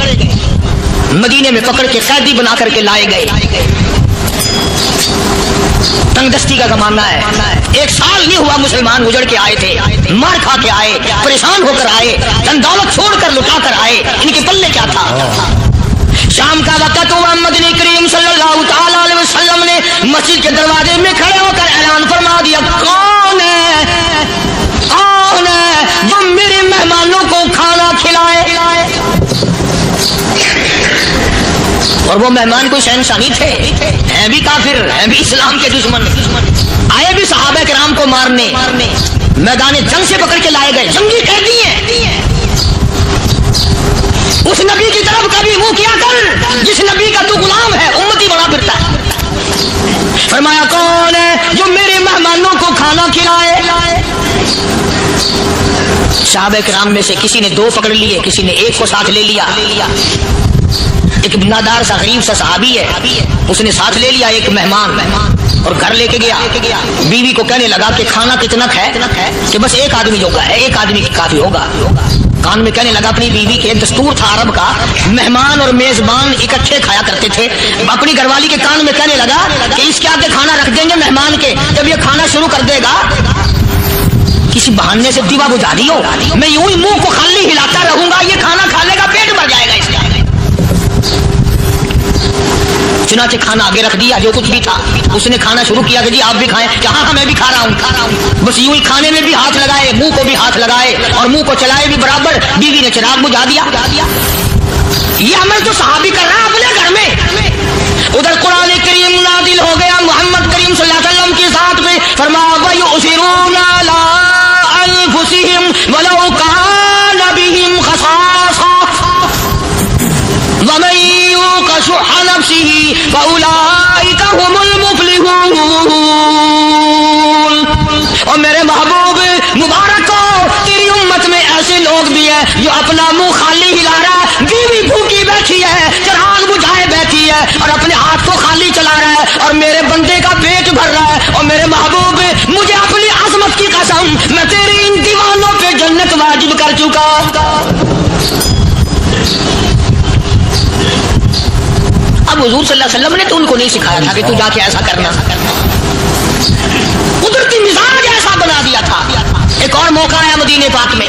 مدینے میں پکڑ کے قیدی بنا کر کے لائے گئے۔ تنگ دستی کا زمانہ ہے، 1 سال نہیں ہوا مسلمان گزر کے آئے تھے، مار کھا کے آئے، پریشان ہو کر آئے، دھن دولت چھوڑ کر لٹا کر آئے، ان کے پلے کیا تھا؟ شام کا وقت ہوا، مدنی کریم صلی اللہ تعالی علیہ وسلم نے مسجد کے دروازے میں کھڑے ہو کر اعلان فرما دیا کون ہے جو میرے مہمانوں کو کھانا کھلائے؟ اور وہ مہمان کوئی شہنشاہ نہیں تھے، ہیں بھی کافر، ہیں بھی اسلام کے دشمن، آئے بھی صحابہ کرام کو مارنے، میدان جنگ سے پکڑ کے لائے گئے، جنگی قیدی ہیں۔ اس نبی کی طرف کبھی منہ کیا کر جس نبی کا تو غلام ہے، امتی بڑا پھرتا ہے۔ فرمایا کون ہے جو میرے مہمانوں کو کھانا کھلائے؟ صحابہ کرام میں سے کسی نے 2 پکڑ لیے، کسی نے 1 کو ساتھ لے لیا۔ ایک نادار سا غریب سا صحابی ہے، اس نے ساتھ لے لیا ایک مہمان اور گھر لے کے گیا، بیوی کو کہنے لگا کہ کھانا کتنا ہے کہ بس 1 آدمی ہوگا، 1 آدمی کافی ہوگا۔ کان میں کہنے لگا اپنی بیوی کے، دستور تھا عرب کا، مہمان اور میزبان اکٹھے کھایا کرتے تھے، اپنی گھر والی کے کان میں کہنے لگا کہ اس کے آگے کھانا رکھ دیں گے مہمان کے، جب یہ کھانا شروع کر دے گا کسی بہانے سے دیوا بجھا دیو، میں یوں ہی منہ کو خالی ہلاتا رہوں گا، یہ کھانا کھا لے گا، پیٹ بھر جائے گا اس کا۔ چنانچہ کھانا آگے رکھ دیا، جو کچھ بھی تھا اس نے کھانا شروع کیا کہ جی آپ بھی کھائیں، کہ ہاں میں بھی کھا رہا ہوں۔ بس یوں ہی کھانے میں بھی ہاتھ لگائے، منہ کو بھی ہاتھ لگائے اور منہ کو چلائے بھی برابر، بیوی نے چراغ بجھا دیا۔ یہ عمل تو صحابی کر رہا ہے اپنے گھر میں۔ ادھر قرآن کریم نازل ہو گیا محمد کریم صلی اللہ علیہ وسلم کے ساتھ میں، فرمایا وَيُؤْثِرُونَ عَلَىٰ أَنفُسِهِمْ وَلَوْ كَانَ بِهِمْ خَصَاصَةٌ وَمَن يُوقَ شُحَّ نَفْسِهِ فَأُولَٰئِكَ هُمُ الْمُفْلِحُونَ۔ اور میرے محبوب مبارک ہو، تیری امت میں ایسے لوگ بھی ہیں جو اپنا منہ خالی ہلا رہا ہے، بیوی بھوکی بیٹھی ہے، چراغ بجھائے بیٹھی ہے اور اپنے ہاتھ کو خالی چلا رہا ہے اور میرے بندے کا پیٹ بھر رہا ہے۔ اور میرے محبوب مجھے اپنی عظمت کی قسم، میں تیری ان دیوانوں پہ جنت واجب کر چکا۔ اب حضور صلی اللہ علیہ وسلم نے تو ان کو نہیں سکھایا تھا کہ تو جا کے ایسا کرنا، قدرتی مزاج ایسا بنا دیا تھا۔ ایک اور موقع آیا مدینے پاک میں،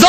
2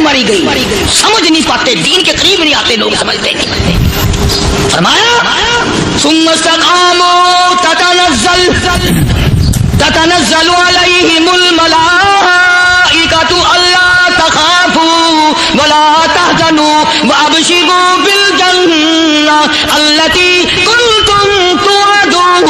ماری گئی. سمجھ نہیں پاتے, دین کے قریب نہیں آتے لوگ, سمجھتے نہیں. فرمایا ثم استقاموا تتنزل علیہم الملائکۃ الا تخافوا ولا تحزنوا وابشروا بالجنہ التی کنتم توعدون.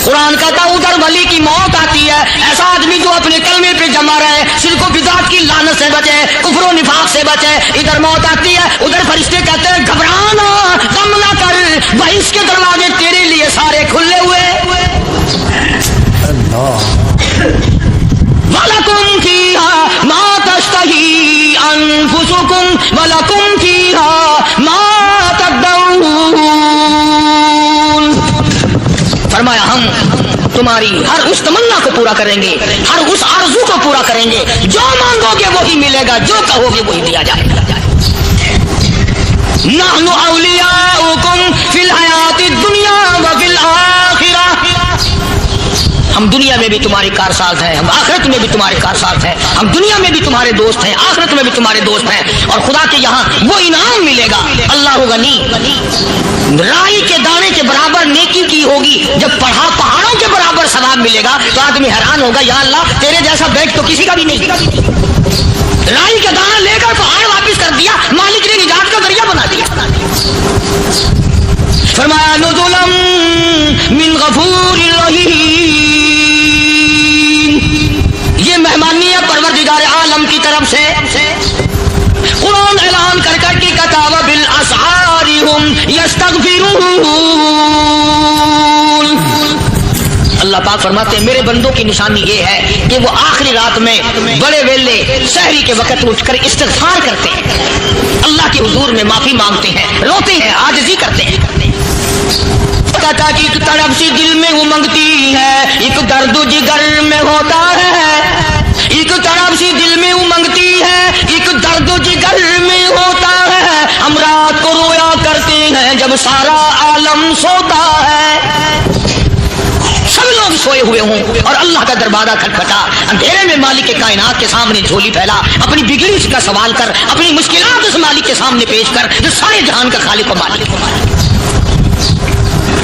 قرآن کہتا ادھر ولی کی موت آتی ہے, ایسا آدمی جو اپنے کلمے پہ جمع رہے, شرک و بدعت کی لعنت سے بچے, کفر و نفاق سے بچے. ادھر موت آتی ہے, ادھر فرشتے کہتے ہیں گھبرانا, غم نہ کر, بہشت کے دروازے تیرے لیے سارے کھلے ہوئے. وَلَكُمْ فِيهَا مَا تَشْتَهِي أَنفُسُكُمْ وَلَكُمْ فِيهَا مَا تَدَّعُونَ. فرمایا ہم تمہاری ہر اس تمنا کو پورا کریں گے, ہر اس آرزو کو پورا کریں گے. جو مانگو گے وہی ملے گا, جو کہو گے وہی دیا جائے گا. نحن اولیاؤکم فی الحیات الدنیا وفی الآخرہ. ہم دنیا میں بھی تمہاری کارساز ہیں, ہم آخرت میں بھی تمہارے کارساز ہیں. ہم دنیا میں بھی تمہارے دوست ہیں, آخرت میں بھی تمہارے دوست ہیں. اور خدا کے یہاں وہ انعام ملے گا. اللہ غنی, رائی کے دانے کے برابر نیکی کی ہوگی, جب پہاڑوں کے برابر ثواب ملے گا تو آدمی حیران ہوگا, یا اللہ تیرے جیسا بیگ تو کسی کا بھی نہیں. رائی کا دانہ لے کر پہاڑ واپس کر دیا, مالک نے نجات کا ذریعہ بنا دیا. فرمایا نزلا من غفور رحیم. یہ مہمانی ہے پروردگار عالم کی طرف سے. قرآن اعلان کر کر کی کتاب بالاسحار هم یستغفرون. اللہ پاک فرماتے ہیں میرے بندوں کی نشانی یہ ہے کہ وہ آخری رات میں بڑے ویلے سحری کے وقت اٹھ کر استغفار کرتے ہیں, اللہ کے حضور میں معافی مانگتے ہیں, روتے ہیں, عاجزی کرتے ہیں. ایک تڑپ سی دل میں امنگتی ہے, ایک درد جگر میں ہوتا ہے. ایک تڑپ سی دل میں امنگتی ہے, ایک درد جگر میں ہوتا ہے. ہم رات کو رویا کرتے ہیں جب سارا عالم سوتا ہے. سب لوگ سوئے ہوئے ہوں اور اللہ کا دروازہ کھٹکھٹا, اندھیرے میں مالک کے کائنات کے سامنے جھولی پھیلا, اپنی بگڑی کا سوال کر, اپنی مشکلات اس مالک کے سامنے پیش کر جو سارے جہان کا خالق و مالک.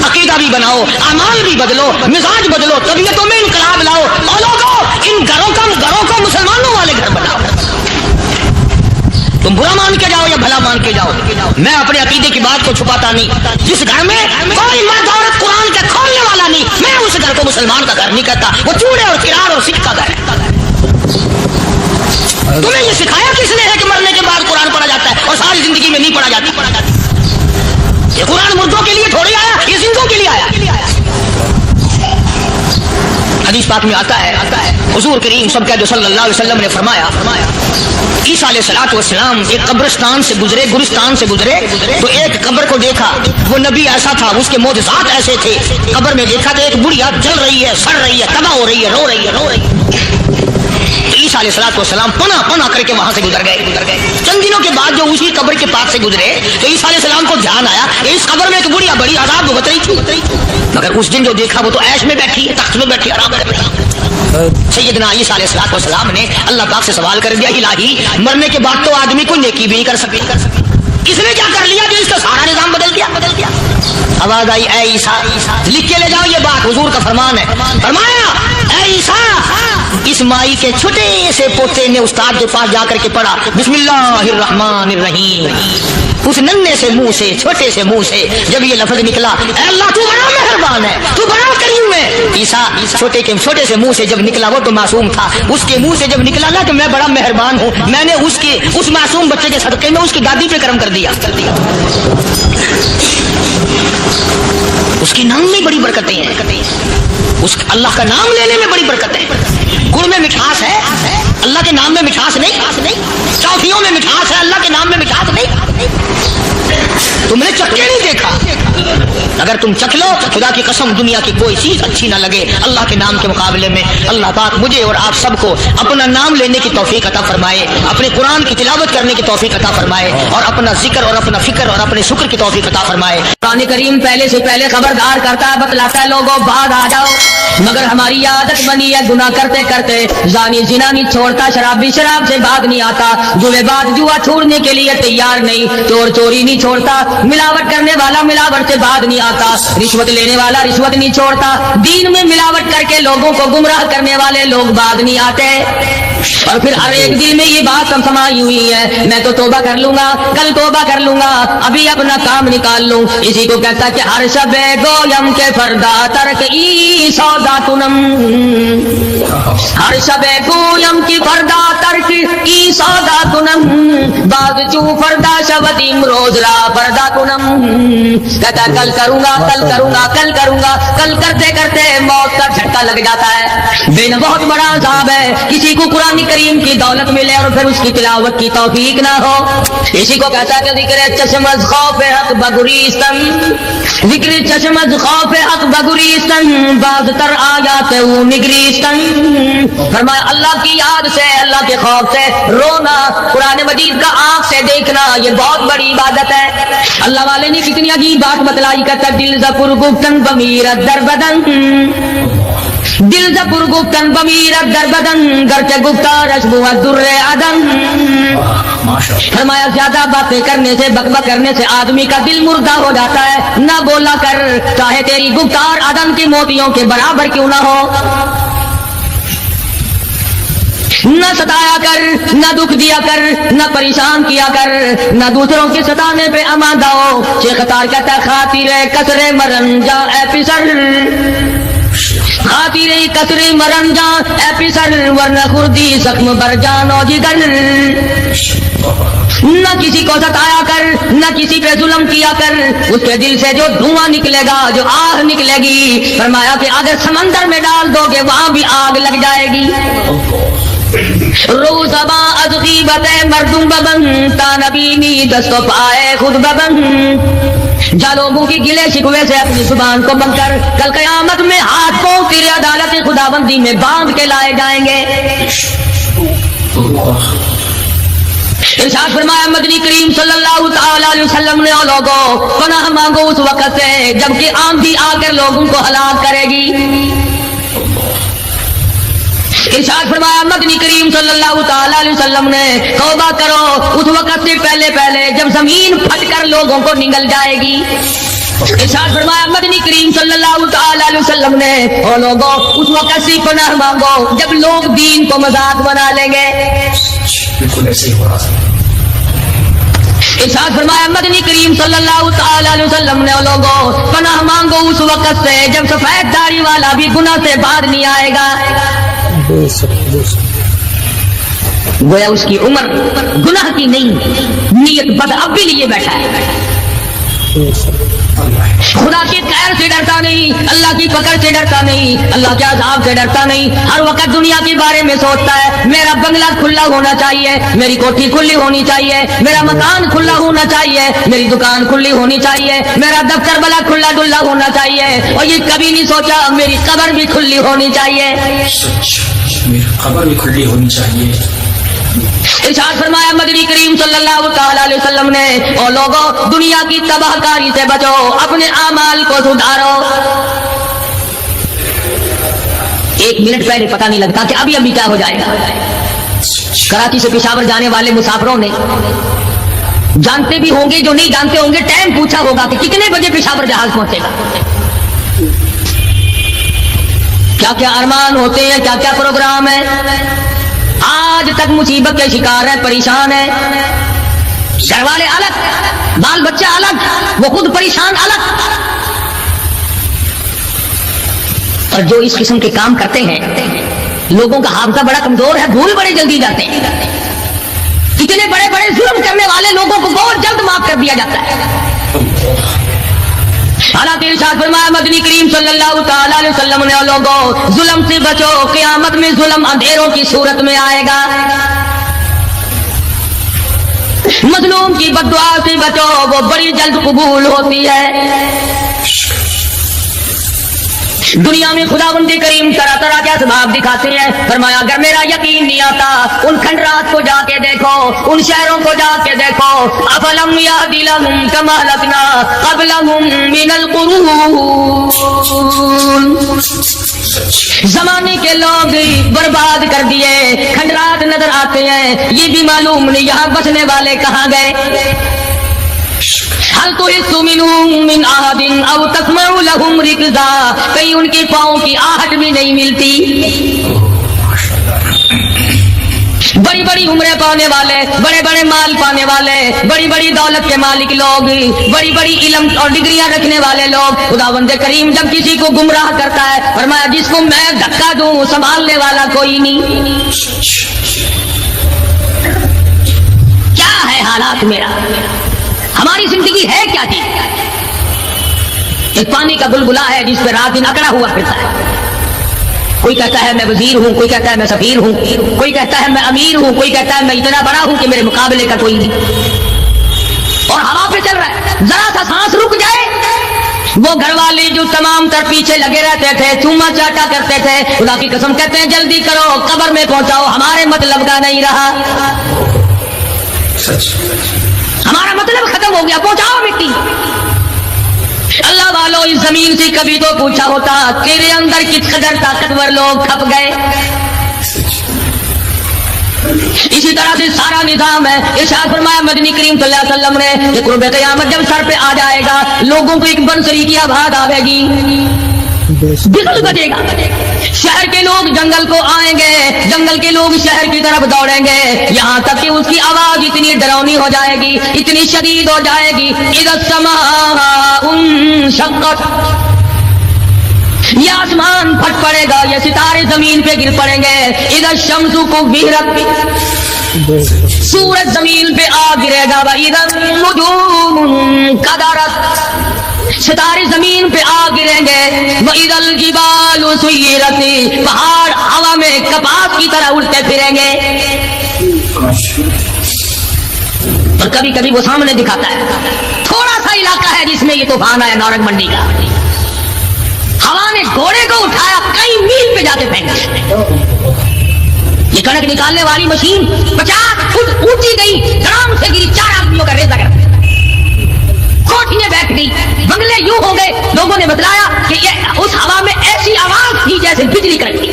عقیدہ بھی بناؤ, اعمال بھی بدلو, مزاج بدلو, طبیعتوں میں انقلاب لاؤ. اور لوگوں ان گھروں کو مسلمانوں والے گھر بناؤ. تم برا مان کے جاؤ یا بھلا مان کے جاؤ, میں اپنے عقیدے کی بات کو چھپاتا نہیں. جس گھر میں کوئی مرد عورت قرآن کے کھولنے والا نہیں, میں اس گھر کو مسلمان کا گھر نہیں کہتا. وہ چوڑے اور فرار اور سکھ کا گھر ہے. تمہیں یہ سکھایا کس نے ہے کہ مرنے کے بعد قرآن پڑھا جاتا ہے اور ساری زندگی میں نہیں پڑھا جاتا؟ یہ قرآن مردوں کے لیے تھوڑی آیا, یہ زندوں کے لیے آیا. حدیث پاک میں آتا ہے حضور کریم سب کا جو صلی اللہ علیہ وسلم نے فرمایا, عیسیٰ علیہ السلام ایک قبرستان سے گزرے, گورستان سے گزرے تو ایک قبر کو دیکھا. وہ نبی ایسا تھا, اس کے معجزات ایسے تھے. قبر میں دیکھا تو ایک بڑھیا جل رہی ہے, سڑ رہی ہے, تباہ ہو رہی ہے, رو رہی ہے. تو عیسیٰ علیہ السلام پناہ کر کے وہاں سے گزر گئے. چند دنوں کے بعد جو اسی قبر کے پاس سے گزرے تو عیسیٰ علیہ السلام کو دھیان آیا کہ اس قبر میں ایک بڑھیا بڑی عذاب بھگت رہی تھی, مگر اس دن جو دیکھا وہ تو عیش میں بیٹھی ہے, تخت میں بیٹھی, آرام کر رہی. سیدنا عیسیٰ علیہ السلام نے اللہ پاک سے سوال کر دیا, الہی مرنے کے بعد تو آدمی کو نیکی بھی نہیں کر سکتی, اس نے کیا کر لیا کہ اس کا سارا نظام بدل دیا. آواز آئی, اے عیسیٰ لکھ کے لے جاؤ یہ بات, حضور کا فرمان ہے. فرمایا اے عیسیٰ, اس مائی کے چھوٹے سے پوتے نے استاد کے پاس جا کر کے پڑھا بسم اللہ الرحمن الرحیم. اس ننھے سے منہ سے, چھوٹے سے منہ سے جب یہ لفظ نکلا, اے اللہ تو بڑا مہربان ہے, تو بڑا کریم ہے. عیسیٰ چھوٹے سے منہ سے جب نکلا, وہ تو معصوم تھا, اس کے منہ سے جب نکلا نا کہ میں بڑا مہربان ہوں, میں نے اس معصوم بچے کے صدقے میں اس کی دادی پہ کرم کر دیا. اس کے نام میں بڑی برکتیں ہیں, اس اللہ کا نام لینے میں بڑی برکت ہے. گڑ میں مٹھاس ہے, اللہ کے نام میں مٹھاس نہیں. ٹافیوں میں مٹھاس ہے, اللہ کے نام میں مٹھاس نہیں. تم نے چکھ کے نہیں دیکھا, اگر تم چکھ لو خدا کی قسم دنیا کی کوئی چیز اچھی نہ لگے اللہ کے نام کے مقابلے میں. اللہ پاک مجھے اور آپ سب کو اپنا نام لینے کی توفیق عطا فرمائے, اپنے قرآن کی تلاوت کرنے کی توفیق عطا فرمائے, اور اپنا ذکر اور اپنا فکر اور اپنے شکر کی توفیق عطا فرمائے. قرآن کریم پہلے سے پہلے خبردار کرتا ہے، بتلاتا ہے لوگوں بعد آ جاؤ، مگر ہماری عادت بنی ہے گناہ کرتے کرتے زانی زنا نہیں چھوڑتا، شرابی شراب سے بعد نہیں آتا، جوے بعد جوا چھوڑنے کے لیے تیار نہیں، چور چوری نہیں چھوڑتا، ملاوٹ کرنے والا ملاوٹ سے بعد نہیں آتا، رشوت لینے والا رشوت نہیں چھوڑتا، دین میں ملاوٹ کر کے لوگوں کو گمراہ کرنے والے لوگ بعد نہیں آتے۔ اور پھر ہر ایک دل میں یہ بات سمائی ہوئی ہے، میں تو توبہ کر لوں گا، کل توبہ کر لوں گا، ابھی اپنا کام نکال لوں۔ اسی کو کہتا کہ ہر شب گویم کے فردا ترک ای سودا کنم، ہر شب گویم کی فردا ترک ای سودا کنم، بعد چو فردا شودیم روز را فردا کنم، کہتا کل کروں گا کل کروں گا کل کروں گا، کل کرتے کرتے موت کا جھٹکا لگ جاتا ہے۔ دن بہت بڑا عذاب ہے، کسی کو قرآن کریم کی دولت ملے اور پھر اس کی تلاوت کی توفیق نہ ہو۔ اسی کو کہتا ہے کہ ذکر چشم از خوف حق بگریستن، ذکر چشم از خوف حق بگریستن، بعد تر آیات او نگریستن، فرمایا اللہ کی یاد سے، اللہ کے خوف سے رونا، قرآن مجید کا آنکھ سے دیکھنا، یہ بہت بڑی عبادت ہے۔ اللہ والے نے کتنی عجیب بات بتلائی، کہتا دل زپر گفتن بمیرت در بدن، دل زپر گفتن بمیرت در بدن، گرچہ گفتارش بود در عدن، فرمایا زیادہ باتیں کرنے سے بکبک کرنے سے آدمی کا دل مردہ ہو جاتا ہے، نہ بولا کر، چاہے تیری گفتار عدن کی موتیوں کے برابر کیوں نہ ہو، نہ ستایا کر، نہ دکھ دیا کر، نہ پریشان کیا کر، نہ دوسروں کے ستانے پہ آمادہ ہو۔ شیخ تار کہتا ہے خاطر کسر مرن جا اے پسر، خاطر کسر مرن جا اے پسر، ورنہ خردی زخم بر جان و جگر، نہ کسی کو ستایا کر، نہ کسی پہ ظلم کیا کر، اس کے دل سے جو دھواں نکلے گا، جو آگ نکلے گی، فرمایا کہ اگر سمندر میں ڈال دو گے وہاں بھی آگ لگ جائے گی۔ روزبا از غیبت مردم ببن، تا نبینی دست و پائے خود ببن، جا لوگوں کی گلے شکوے سے اپنی زبان کو بند کر، کل قیامت میں ہاتھ کو تیرے عدالت خداوندی میں باندھ کے لائے جائیں گے۔ ارشاد فرمایا مدنی کریم صلی اللہ تعالی علیہ وسلم نے، لوگوں پناہ مانگو اس وقت سے جبکہ آندھی آ کر لوگوں کو ہلاک کرے گی۔ ارشاد فرمایا مدنی کریم صلی اللہ تعالی علیہ وسلم نے، توبہ کرو اس وقت سے پہلے پہلے جب زمین پھٹ کر لوگوں کو نگل جائے گی۔ ارشاد فرمایا مدنی کریم صلی اللہ تعالی علیہ وسلم نے، او لوگوں اس وقت سے پناہ مانگو جب لوگ دین کو مذاق بنا لیں گے۔ بالکل ایسے ہی ہو رہا ہے۔ ارشاد فرمایا مدنی کریم صلی اللہ تعالی علیہ وسلم نے، لوگوں پناہ مانگو اس وقت سے جب سفید داڑھی والا بھی گناہ سے باہر نہیں آئے گا، گویا اس کی عمر گناہ کی نہیں، نیت بد اب بھی لیے بیٹھا ہے، خدا کے قہر سے ڈرتا نہیں، اللہ کی پکڑ سے ڈرتا نہیں، اللہ کے عذاب سے ڈرتا نہیں، ہر وقت دنیا کے بارے میں سوچتا ہے میرا بنگلہ کھلا ہونا چاہیے، میری کوٹھی کھلی ہونی چاہیے، میرا مکان کھلا ہونا چاہیے، میری دکان کھلی ہونی چاہیے، میرا دفتر بلا کھلا ڈلا ہونا چاہیے، اور یہ کبھی نہیں سوچا میری قبر بھی کھلی ہونی چاہیے۔ میری قبر بھی کھلی ہونی چاہیے۔ ارشاد فرمایا مدنی کریم صلی اللہ تعالی علیہ وسلم نے، او لوگوں دنیا کی تباہ کاری سے بچو، اپنے اعمال کو سدھارو۔ ایک منٹ پہلے پتہ نہیں لگتا کہ ابھی ابھی کیا ہو جائے گا۔ کراچی سے پشاور جانے والے مسافروں نے جانتے بھی ہوں گے، جو نہیں جانتے ہوں گے ٹائم پوچھا ہوگا کہ کتنے بجے پشاور جہاز پہنچے گا، کیا کیا ارمان ہوتے ہیں، کیا کیا پروگرام ہے۔ آج تک مصیبت کے شکار ہیں، پریشان ہیں، گھر والے الگ، بال بچہ الگ، وہ خود پریشان الگ، اور جو اس قسم کے کام کرتے ہیں لوگوں کا حافظہ بڑا کمزور ہے، بھول بڑے جلدی جاتے ہیں، اتنے بڑے بڑے ظلم کرنے والے لوگوں کو بہت جلد معاف کر دیا جاتا ہے۔ حالانکہ ارشاد فرمایا مدنی کریم صلی اللہ تعالی علیہ وسلم نے، لوگوں ظلم سے بچو، قیامت میں ظلم اندھیروں کی صورت میں آئے گا، مظلوم کی بد دعا سے بچو، وہ بڑی جلد قبول ہوتی ہے۔ دنیا میں خداوند کریم طرح طرح کے اسباب دکھاتے ہیں. فرمایا اگر میرا یقین نہیں آتا ان کھنڈرات کو جا کے دیکھو, ان شہروں کو جا کے دیکھو. افلم یہد لہم کما اہلکنا قبلہم من القرون, زمانے کے لوگ برباد کر دیے, کھنڈرات نظر آتے ہیں, یہ بھی معلوم نہیں یہاں بسنے والے کہاں گئے. حل تحس منهم من احد او تسمع لهم رکزا, کہیں ان کے پاؤں کی آہٹ بھی نہیں ملتی. بڑی بڑی عمریں پانے والے, بڑے بڑے مال پانے والے, بڑی بڑی دولت کے مالک لوگ, بڑی بڑی علم اور ڈگریاں رکھنے والے لوگ, خداوند کریم جب کسی کو گمراہ کرتا ہے فرمایا جس کو میں دھکا دوں سنبھالنے والا کوئی نہیں. کیا ہے حالات میرا, ہماری زندگی ہے کیا چیز؟ ایک پانی کا بلبلا ہے جس پہ رات دن اکڑا ہوا پھرتا ہے. کوئی کہتا ہے میں وزیر ہوں, کوئی کہتا ہے میں سفیر ہوں, کوئی کہتا ہے میں امیر ہوں, کوئی کہتا ہے میں اتنا بڑا ہوں کہ میرے مقابلے کا کوئی نہیں, اور ہوا پہ چل رہا ہے. ذرا سا سانس رک جائے, وہ گھر والے جو تمام تر پیچھے لگے رہتے تھے, چوما چاٹا کرتے تھے, خدا کی قسم کہتے ہیں جلدی کرو قبر میں پہنچاؤ, ہمارے مطلب کا نہیں رہا, ہمارا مطلب ختم ہو گیا, پہنچاؤ مٹی. اللہ والو اس زمین سے کبھی تو پوچھا ہوتا تیرے اندر کس قدر طاقتور لوگ کھپ گئے. اسی طرح سے سارا نظام ہے. ارشاد فرمایا مدنی کریم صلی اللہ علیہ وسلم نے کہ قرب قیامت جب سر پہ آ جائے گا لوگوں کو ایک بنسری کی آواز آئے گی, بگل بجے گا. شہر کے لوگ جنگل کو آئیں گے, جنگل کے لوگ شہر کی طرف دوڑیں گے, یہاں تک کہ اس کی آواز اتنی ڈراؤنی ہو جائے گی, اتنی شدید ہو جائے گی. اذا السماء انشقت, یہ آسمان پھٹ پڑے گا, یہ ستارے زمین پہ گر پڑیں گے. اذا الشمس کورت, سورج زمین پہ آ گرے گا. واذا النجوم انکدرت, ستارے زمین پہ آ گریں گے. وَإِذَا الْجِبَالُ سُيِّرَتْ, پہاڑ ہوا میں کپاس کی طرح اڑتے پھریں گے. اور کبھی کبھی وہ سامنے دکھاتا ہے تھوڑا سا علاقہ ہے جس میں یہ طوفان آیا نورنگ منڈی کا, ہوا نے گھوڑے کو اٹھایا کئی میل پہ جاتے پھینک. یہ کڑک نکالنے والی مشین 50 فٹ اونچی گئی, درام سے گری, 4 آدمیوں کا ریزہ کر, کوٹھیاں بیٹھ گئی, بنگلے یوں ہو گئے. لوگوں نے بتلایا کہ یہ اس ہوا میں ایسی آواز تھی جیسے بجلی کڑکتی.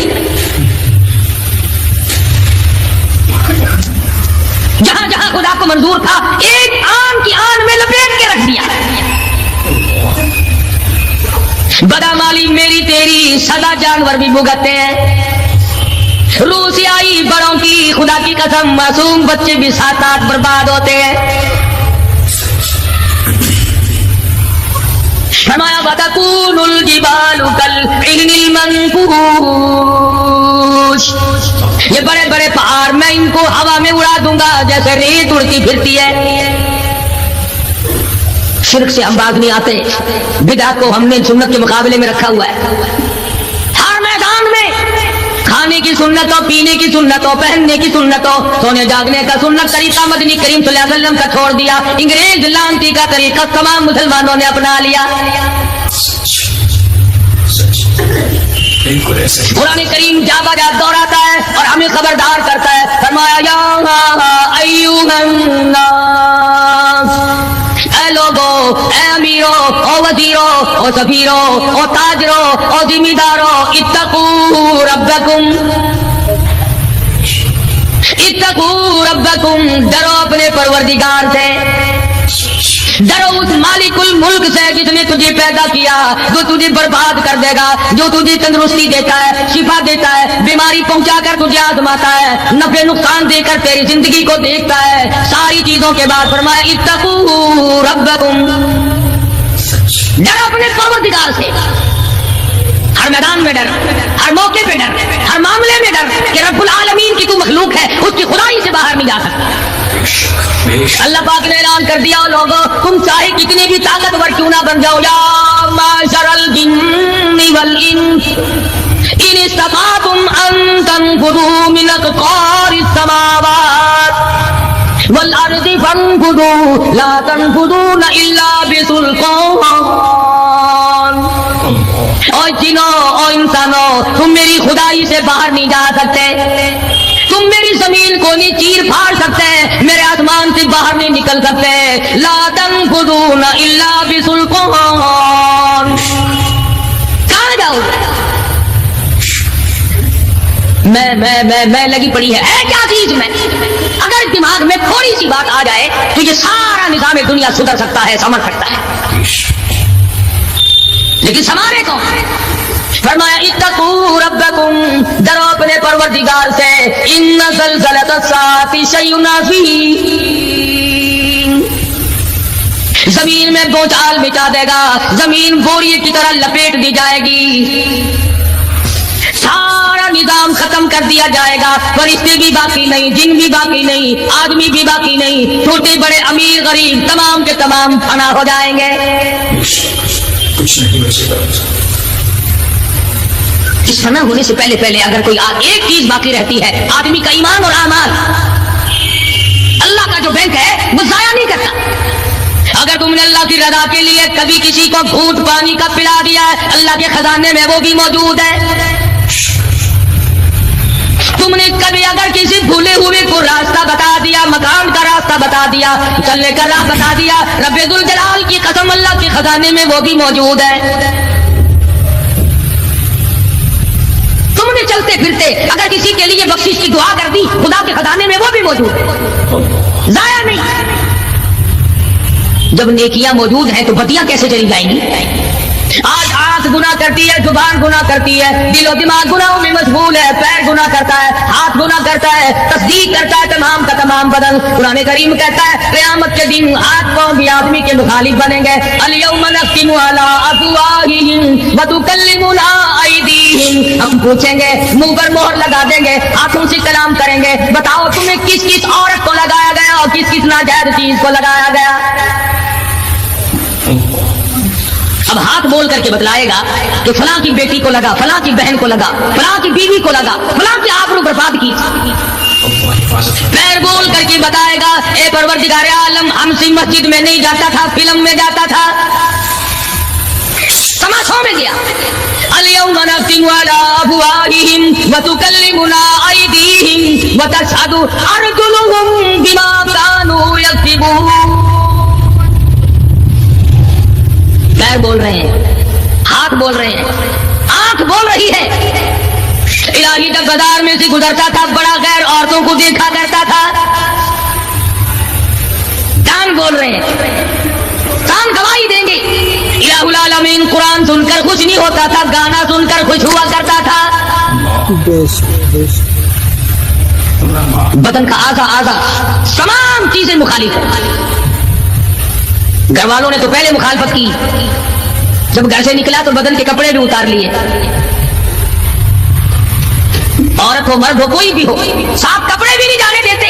جہاں جہاں خدا کو منظور تھا ایک آن کی آن میں لپیٹ کے رکھ دیا. بدامالی میری تیری سدا جانور بھی بھگتتے ہیں. روسیائی بڑوں کی خدا کی قسم معصوم بچے بھی 7-8 برباد ہوتے ہیں. فرمایا وَتَكُونُ الْجِبَالُ كَالْعِهْنِ الْمَنْفُوشِ, یہ بڑے بڑے پہاڑ میں ان کو ہوا میں اڑا دوں گا جیسے ریت اڑتی پھرتی ہے. شرک سے ہم باز نہیں آتے, بدعت کو ہم نے سنت کے مقابلے میں رکھا ہوا ہے. ہر میدان میں کھانے کی سنت ہو, پینے کی سنت ہو, پہننے کی سنت ہو, سونے جاگنے کا سنت طریقہ مدنی کریم صلی اللہ علیہ وسلم کا چھوڑ دیا, انگریز لانتی کا طریقہ تمام مسلمانوں نے اپنا لیا. قرآن کریم جا بجا دوہراتا ہے اور ہمیں خبردار کرتا ہے. فرمایا یا ایھا الناس, اے لوگو, اے امیرو, او وزیرو, او سفیرو, او تاجرو, او ذمہ دارو, اتقوا ربکم, اتقوا ربکم, ڈرو اپنے پروردگار سے, ڈرو اس مالک الملک سے جس نے تجھے پیدا کیا, جو تجھے برباد کر دے گا, جو تجھے تندرستی دیتا ہے, شفا دیتا ہے, بیماری پہنچا کر تجھے آزماتا ہے, نفع نقصان دے کر تیری زندگی کو دیکھتا ہے. ساری چیزوں کے بعد فرمایا اتقوا ربکم, ڈرو اپنے پروردگار سے. ہر میدان میں ڈر, ہر موقع پہ ڈر, ہر معاملے میں ڈر کہ رب العالمین کی تو مخلوق ہے, اس کی خدائی سے باہر نہیں جا سکتا. اللہ پاک نے اعلان کر دیا لوگوں تم چاہے کتنے بھی طاقتور کیوں نہ بن جاؤ, یا معشر الجن والانس ان استطعتم ان تنفذوا من اقطار السماوات والارض فانفذوا لا تنفذون الا بسلطان. اور جنوں انسانوں تم میری خدائی سے باہر نہیں جا سکتے, تم میری زمین کو نہیں چیر پھاڑ سکتے, میرے آسمان سے باہر نہیں نکل سکتے. لا تنفذون الا بسلطان. کہاں جاؤ میں لگی پڑی ہے کیا چیز میں. اگر دماغ میں تھوڑی سی بات آ جائے تو یہ سارا نظام دنیا سدھر سکتا ہے, سمجھ سکتا ہے, لیکن سمارے کون. فرمایا اتقوا ربکم, ڈرو اپنے پروردگار سے. ان زلزلۃ الساعۃ شیء عظیم. زمین میں بوچھال مچا دے گا, زمین بوریے کی طرح لپیٹ دی جائے گی, سارا نظام ختم کر دیا جائے گا. فرشتے بھی باقی نہیں, جن بھی باقی نہیں, آدمی بھی باقی نہیں, چھوٹے بڑے امیر غریب تمام کے تمام فنا ہو جائیں گے. کچھ نہیں بچے گا. اس فنا ہونے سے پہلے پہلے اگر کوئی ایک چیز باقی رہتی ہے, آدمی کا ایمان اور اعمال. اللہ کا جو بینک ہے وہ ضائع نہیں کرتا. اگر تم نے اللہ کی رضا کے لیے کبھی کسی کو گھونٹ پانی کا پلا دیا ہے, اللہ کے خزانے میں وہ بھی موجود ہے. تم نے کبھی اگر کسی بھولے ہوئے کو راستہ بتا دیا, مکان کا راستہ بتا دیا, چلنے کا راہ بتا دیا, رب ذوالجلال کی قسم اللہ کے خزانے میں وہ بھی موجود ہے. تم نے چلتے پھرتے اگر کسی کے لیے بخشش کی دعا کر دی, خدا کے خزانے میں وہ بھی موجود ہے, ضائع نہیں. جب نیکیاں موجود ہیں تو بدیاں کیسے چلی جائیں گی. آج آنکھ گناہ کرتی ہے, زبان گناہ کرتی ہے, دل و دماغ گناہوں میں مشغول ہے, پیر گناہ کرتا ہے, ہاتھ گناہ کرتا ہے, تصدیق کرتا ہے تمام کا تمام بدن. قرآن کریم کہتا ہے قیامت کے دن ہاتھ پاؤں بھی آدمی کے مخالف بنیں گے. الیوم نختم علی افواہہم وتکلمنا ایدیہم. ہم پوچھیں گے, منہ پر مہر لگا دیں گے, ہاتھوں سے کلام کریں گے, بتاؤ تمہیں کس کس عورت کو لگایا گیا اور کس کس ناجائز چیز کو لگایا گیا. اب ہاتھ بول کر کے بتلائے گا کہ فلاں کی بیٹی کو لگا, فلاں کی بہن کو لگا, فلاں کی بیوی کو لگا, فلاں کی آبرو برباد کی. پیر بول کر کے بتائے گا اے پروردگار عالم, ہم سی مسجد میں نہیں جاتا تھا, فلم میں جاتا تھا, تماشوں میں گیا. الیوم نختم علی افواہہم وتکلمنا ایدیہم وتشہد ارجلہم بما کانوا یکسبون. پیر بول رہے ہیں, ہاتھ بول رہے ہیں, آنکھ بول رہی ہے. الہی جب بازار میں سے گزرتا تھا بڑا غیر عورتوں کو دیکھا کرتا تھا. کان بول رہے ہیں, کان گواہی دیں گے. الہ العالمین قرآن سن کر خوش نہیں ہوتا تھا, گانا سن کر خوش ہوا کرتا تھا. بدن کا آزا تمام چیزیں مخالف ہیں. گھر والوں نے تو پہلے مخالفت کی, جب گھر سے نکلا تو بدن کے کپڑے بھی اتار لیے. عورت ہو مرد ہو کوئی بھی ہو, صاف کپڑے بھی نہیں جانے دیتے.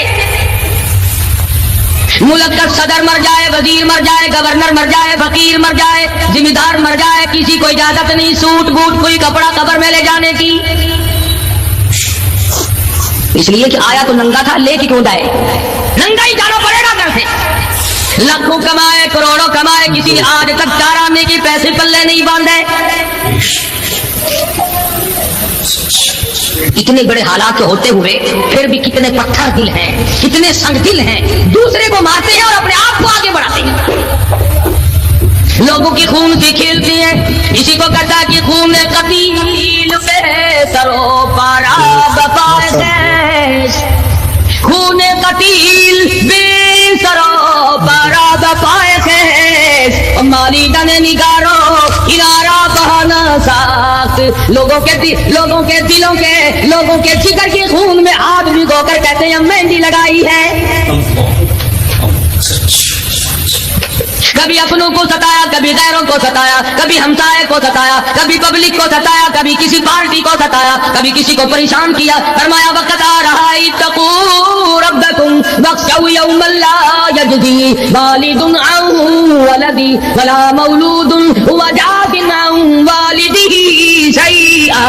ملک کا صدر مر جائے, وزیر مر جائے, گورنر مر جائے, فقیر مر جائے, ذمہ دار مر جائے, کسی کو اجازت نہیں سوٹ بوٹ کوئی کپڑا قبر میں لے جانے کی. اس لیے کہ آیا تو ننگا تھا, لے کے کیوں جائے, ننگا ہی جانا پڑے گا گھر سے. لاکھوں کمائے, کروڑوں کمائے, کسی نے آج تک 4 آنے کے پیسے پلے نہیں باندھے. اتنے بڑے حالات ہوتے ہوئے پھر بھی کتنے پتھر دل ہیں, کتنے سنگ دل ہیں, دوسرے کو مارتے ہیں اور اپنے آپ کو آگے بڑھاتے ہیں. لوگوں کی خون سے کھیلتے ہیں. اسی کو کہتا کہ خون قتیل پہ سرو پارا بپائے, خون قتیل بے سرو پارا بپائے, مالی دن نگارو کنارا بہانا ساخت. لوگوں کے دلوں کے, لوگوں کے جگر کے خون میں ہاتھ بھگو کر کہتے ہیں مہندی لگائی ہے. کبھی اپنوں کو ستایا, کبھی غیروں کو ستایا, کبھی ہمسائے کو ستایا, کبھی پبلک کو ستایا, کبھی کسی پارٹی کو ستایا, کبھی کسی کو پریشان کیا. فرمایا وقت آ رہا ہے اتقوا ربکم واخشوا یوما لا یجزی والد عن ولدی ولا مولود هو جاز عن والدہ شیئا.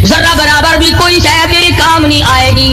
ذرہ برابر بھی کوئی شے تیرے کام نہیں آئے گی.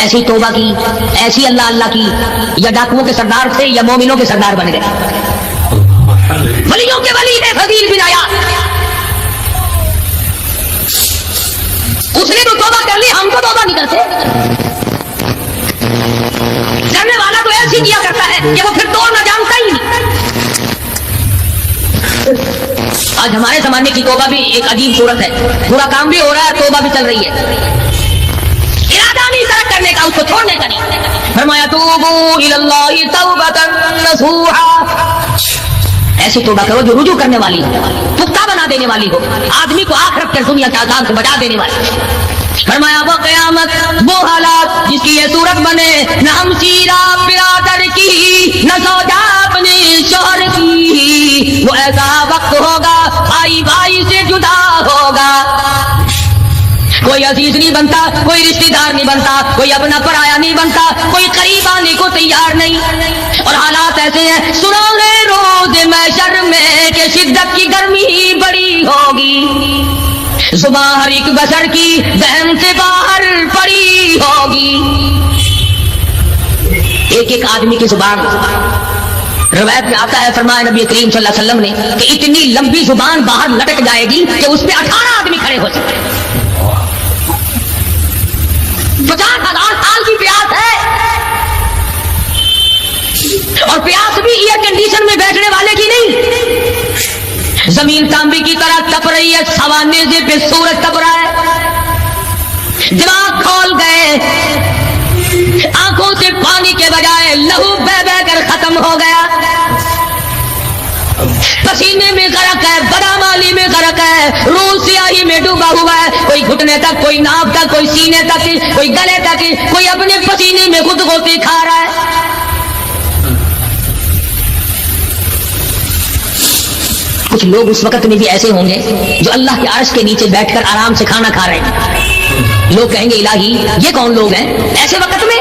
ایسی توبہ کی، ایسی اللہ اللہ کی، یا ڈاکوؤں کے سردار تھے یا مومنوں کے سردار بن گئے؟ ولیوں کے ولی ہے فضیل بن عیاض، اس نے تو توبہ کر لی، ہم تو توبہ نہیں کرتے۔ کرنے والا تو ایسی کیا کرتا ہے کہ وہ پھر توڑنا جانتا ہی نہیں۔ آج ہمارے زمانے کی توبہ بھی ایک عجیب صورت ہے، برا کام بھی ہو رہا ہے، توبہ بھی چل رہی ہے، ارادہ نہیں ترک کرنے کا، اس کو چھوڑنے کا نہیں۔ فرمایا توبو الی اللہ توبۃ نصوحا، ایسی توبہ کرو جو رجوع کرنے والی ہو، پختہ بنا دینے والی ہو، آدمی کو آخرت کے دنیا کے عذاب سے بچا دینے والی۔ فرمایا وہ قیامت، وہ حالات جس کی یہ صورت بنے، نہ ہم شیرہ برادر کی، نہ سودا اپنے شوہر کی، وہ ایسا وقت ہوگا بھائی بھائی سے جدا ہوگا، کوئی عزیز نہیں بنتا، کوئی رشتہ دار نہیں بنتا، کوئی اپنا پرایا نہیں بنتا، کوئی قریب آنے کو تیار نہیں، اور حالات ایسے ہیں۔ سنو گے روز محشر میں کہ شدت کی گرمی بڑی ہوگی، زبان ہر ایک بشر کی دہن سے باہر پڑی ہوگی، ایک ایک آدمی کی زبان، روایت میں آتا ہے، فرمایا نبی کریم صلی اللہ علیہ وسلم نے کہ اتنی لمبی زبان باہر لٹک جائے گی کہ اس پہ 18 آدمی کھڑے ہو سکتے ہیں۔ 50,000 سال کی پیاس ہے، اور پیاس بھی ایئر کنڈیشن میں بیٹھنے والے کی نہیں، زمین تانبے کی طرح تپ رہی ہے، سوانے سے پہ سورج تپ رہا ہے، دماغ کھول گئے، آنکھوں سے پانی کے بجائے لہو بہ بہ کر ختم ہو گیا، پسینے میں غرق ہے، بدامالی میں غرق ہے، روح سیاہی میں ڈوبا ہوا ہے، کوئی گھٹنے تک، کوئی ناف تک، کوئی سینے تک، کوئی گلے تک، کوئی اپنے پسینے میں خود غوطے کھا رہا ہے۔ کچھ لوگ اس وقت میں بھی ایسے ہوں گے جو اللہ کے عرش کے نیچے بیٹھ کر آرام سے کھانا کھا رہے ہیں، لوگ کہیں گے الہی یہ کون لوگ ہیں ایسے وقت میں؟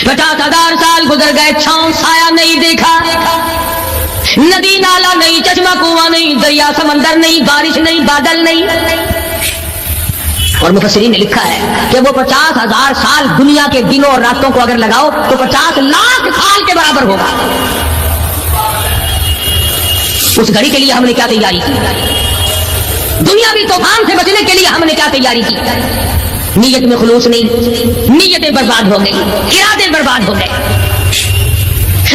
50,000 سال گزر گئے، چھاؤں سایہ نہیں دیکھا، ندی نالا نہیں، چشمہ کنواں نہیں، دریا سمندر نہیں، بارش نہیں، بادل نہیں، اور مفسرین نے لکھا ہے کہ وہ 50,000 سال دنیا کے دنوں اور راتوں کو اگر لگاؤ تو 50 لاکھ سال کے برابر ہوگا۔ اس گھڑی کے لیے ہم نے کیا تیاری کی؟ دنیاوی طوفان سے بچنے کے لیے ہم نے کیا تیاری کی؟ نیت میں خلوص نہیں، نیتیں برباد ہو گئی، ارادے برباد ہو گئے،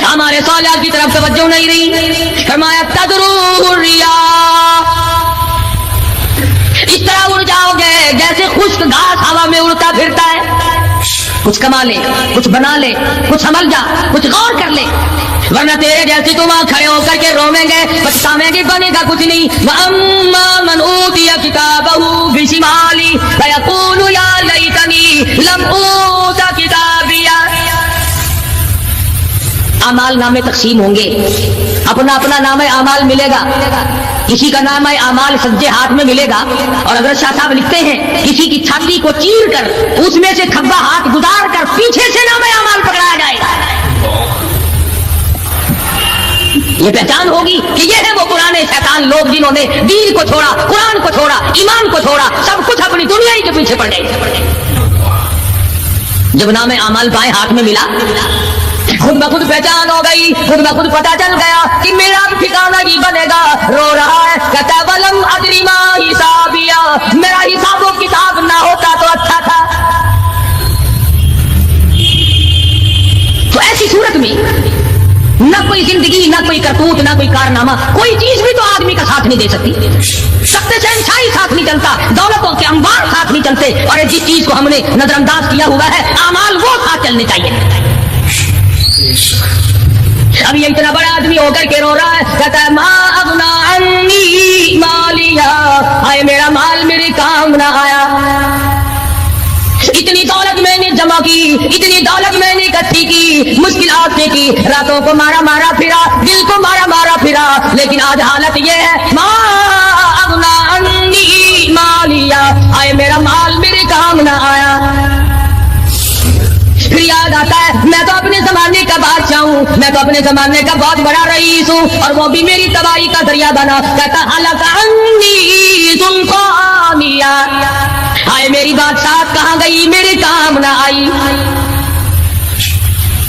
ہمارے صالحات کی طرف توجہ نہیں رہی۔ فرمایا تدرو الریاح، اس طرح اڑ جاؤ گے جیسے خشک گھاس ہوا میں اڑتا پھرتا ہے، کچھ کما لے، کچھ بنا لے، کچھ سمجھ جا، کچھ غور کر لے، ورنہ تیرے جیسے تم وہاں کھڑے ہو کر کے رویں گے، پچھتاویں گے، بنے گا کچھ نہیں۔ وَأَمَّا مَنْ أُوتِيَ كِتَابَهُ بِشِمَالِهِ فَيَقُولُ يَا لَيْتَنِي لَمْ أُوتَ كِتَابِيَهْ، اعمال نامے تقسیم ہوں گے، اپنا اپنا نام اعمال ملے گا، کسی کا نام اعمال سجے ہاتھ میں ملے گا، اور اگر شاہ صاحب لکھتے ہیں کسی کی چھاتی کو چیر کر اس میں سے کھبا ہاتھ گزار کر پیچھے سے نام اعمال پکڑایا جائے گا، یہ پہچان ہوگی کہ یہ ہے وہ پرانے شیطان لوگ جنہوں نے دین کو چھوڑا، قرآن کو چھوڑا، ایمان کو چھوڑا، سب کچھ اپنی دنیا ہی کے پیچھے پڑ گئے۔ جب نام اعمال بائیں ہاتھ میں ملا، خود بخود پہچان ہو گئی، خود بخود پتہ چل گیا کہ میرا ٹھکانہ ہی بنے گا، رو رہا ہے، کہتا ہے ولم ادری ما حسابیہ، میرا حساب و کتاب نہ ہوتا تو اچھا تھا۔ تو ایسی صورت میں نہ کوئی زندگی، نہ کوئی کرتوت، نہ کوئی کارنامہ، کوئی چیز بھی تو آدمی کا ساتھ نہیں دے سکتی، سخت شہنشاہی ساتھ نہیں چلتا، دولتوں کے انبار ساتھ نہیں چلتے، اور جس چیز کو ہم نے نظر انداز کیا ہوا ہے اعمال وہ ساتھ چلنے چاہیے۔ اب یہ اتنا بڑا آدمی ہو کر کے رو رہا ہے، کہتا ہے ما اغنا عنی مالیہ، آئے میرا مال میرے کام نہ آیا، اتنی دولت میں نے جمع کی، اتنی دولت میں نے اکٹھی کی، مشکلات سے کی، راتوں کو مارا مارا پھرا، دل کو مارا مارا پھرا، لیکن آج حالت یہ ہے ما اغنا عنی مالیہ، آئے میرا مال میرے کام نہ آیا۔ پھر یاد آتا ہے میں تو اپنے زمانے کا بادشاہ ہوں، میں تو اپنے زمانے کا بہت بڑا رئیس ہوں، اور وہ بھی میری تباہی کا ذریعہ بنا، کہتا ہلک عنی سلطانیہ، آئے میری بات ساتھ کہاں گئی، میرے کام نہ آئی.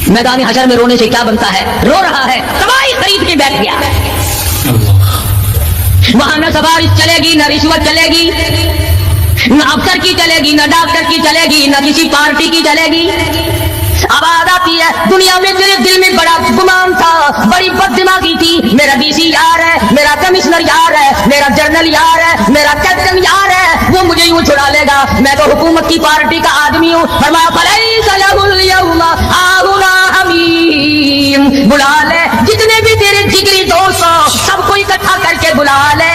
میدان حشر میں رونے سے کیا بنتا ہے؟ رو رہا ہے، تباہی خرید کے بیٹھ گیا. وہاں نہ سفارش چلے گی، نہ رشوت چلے گی، نہ افسر کی چلے گی، نہ ڈاکٹر کی چلے گی، نہ کسی پارٹی کی چلے گی. اب آتی ہے دنیا میں تیرے دل میں بڑا گمان تھا، بڑی بد دماغی تھی، میرا ڈی سی یار ہے، میرا کمشنر یار ہے، میرا جنرل یار ہے، میرا کیپٹن یار ہے، وہ مجھے یوں چھڑا لے گا، میں تو حکومت کی پارٹی کا آدمی ہوں. فرمایا فلیس لہ الیوم ہاہنا حمیم، بلا لے جتنے بھی تیرے جگری دوست ہو سب کو اکٹھا کر کے بلا لے.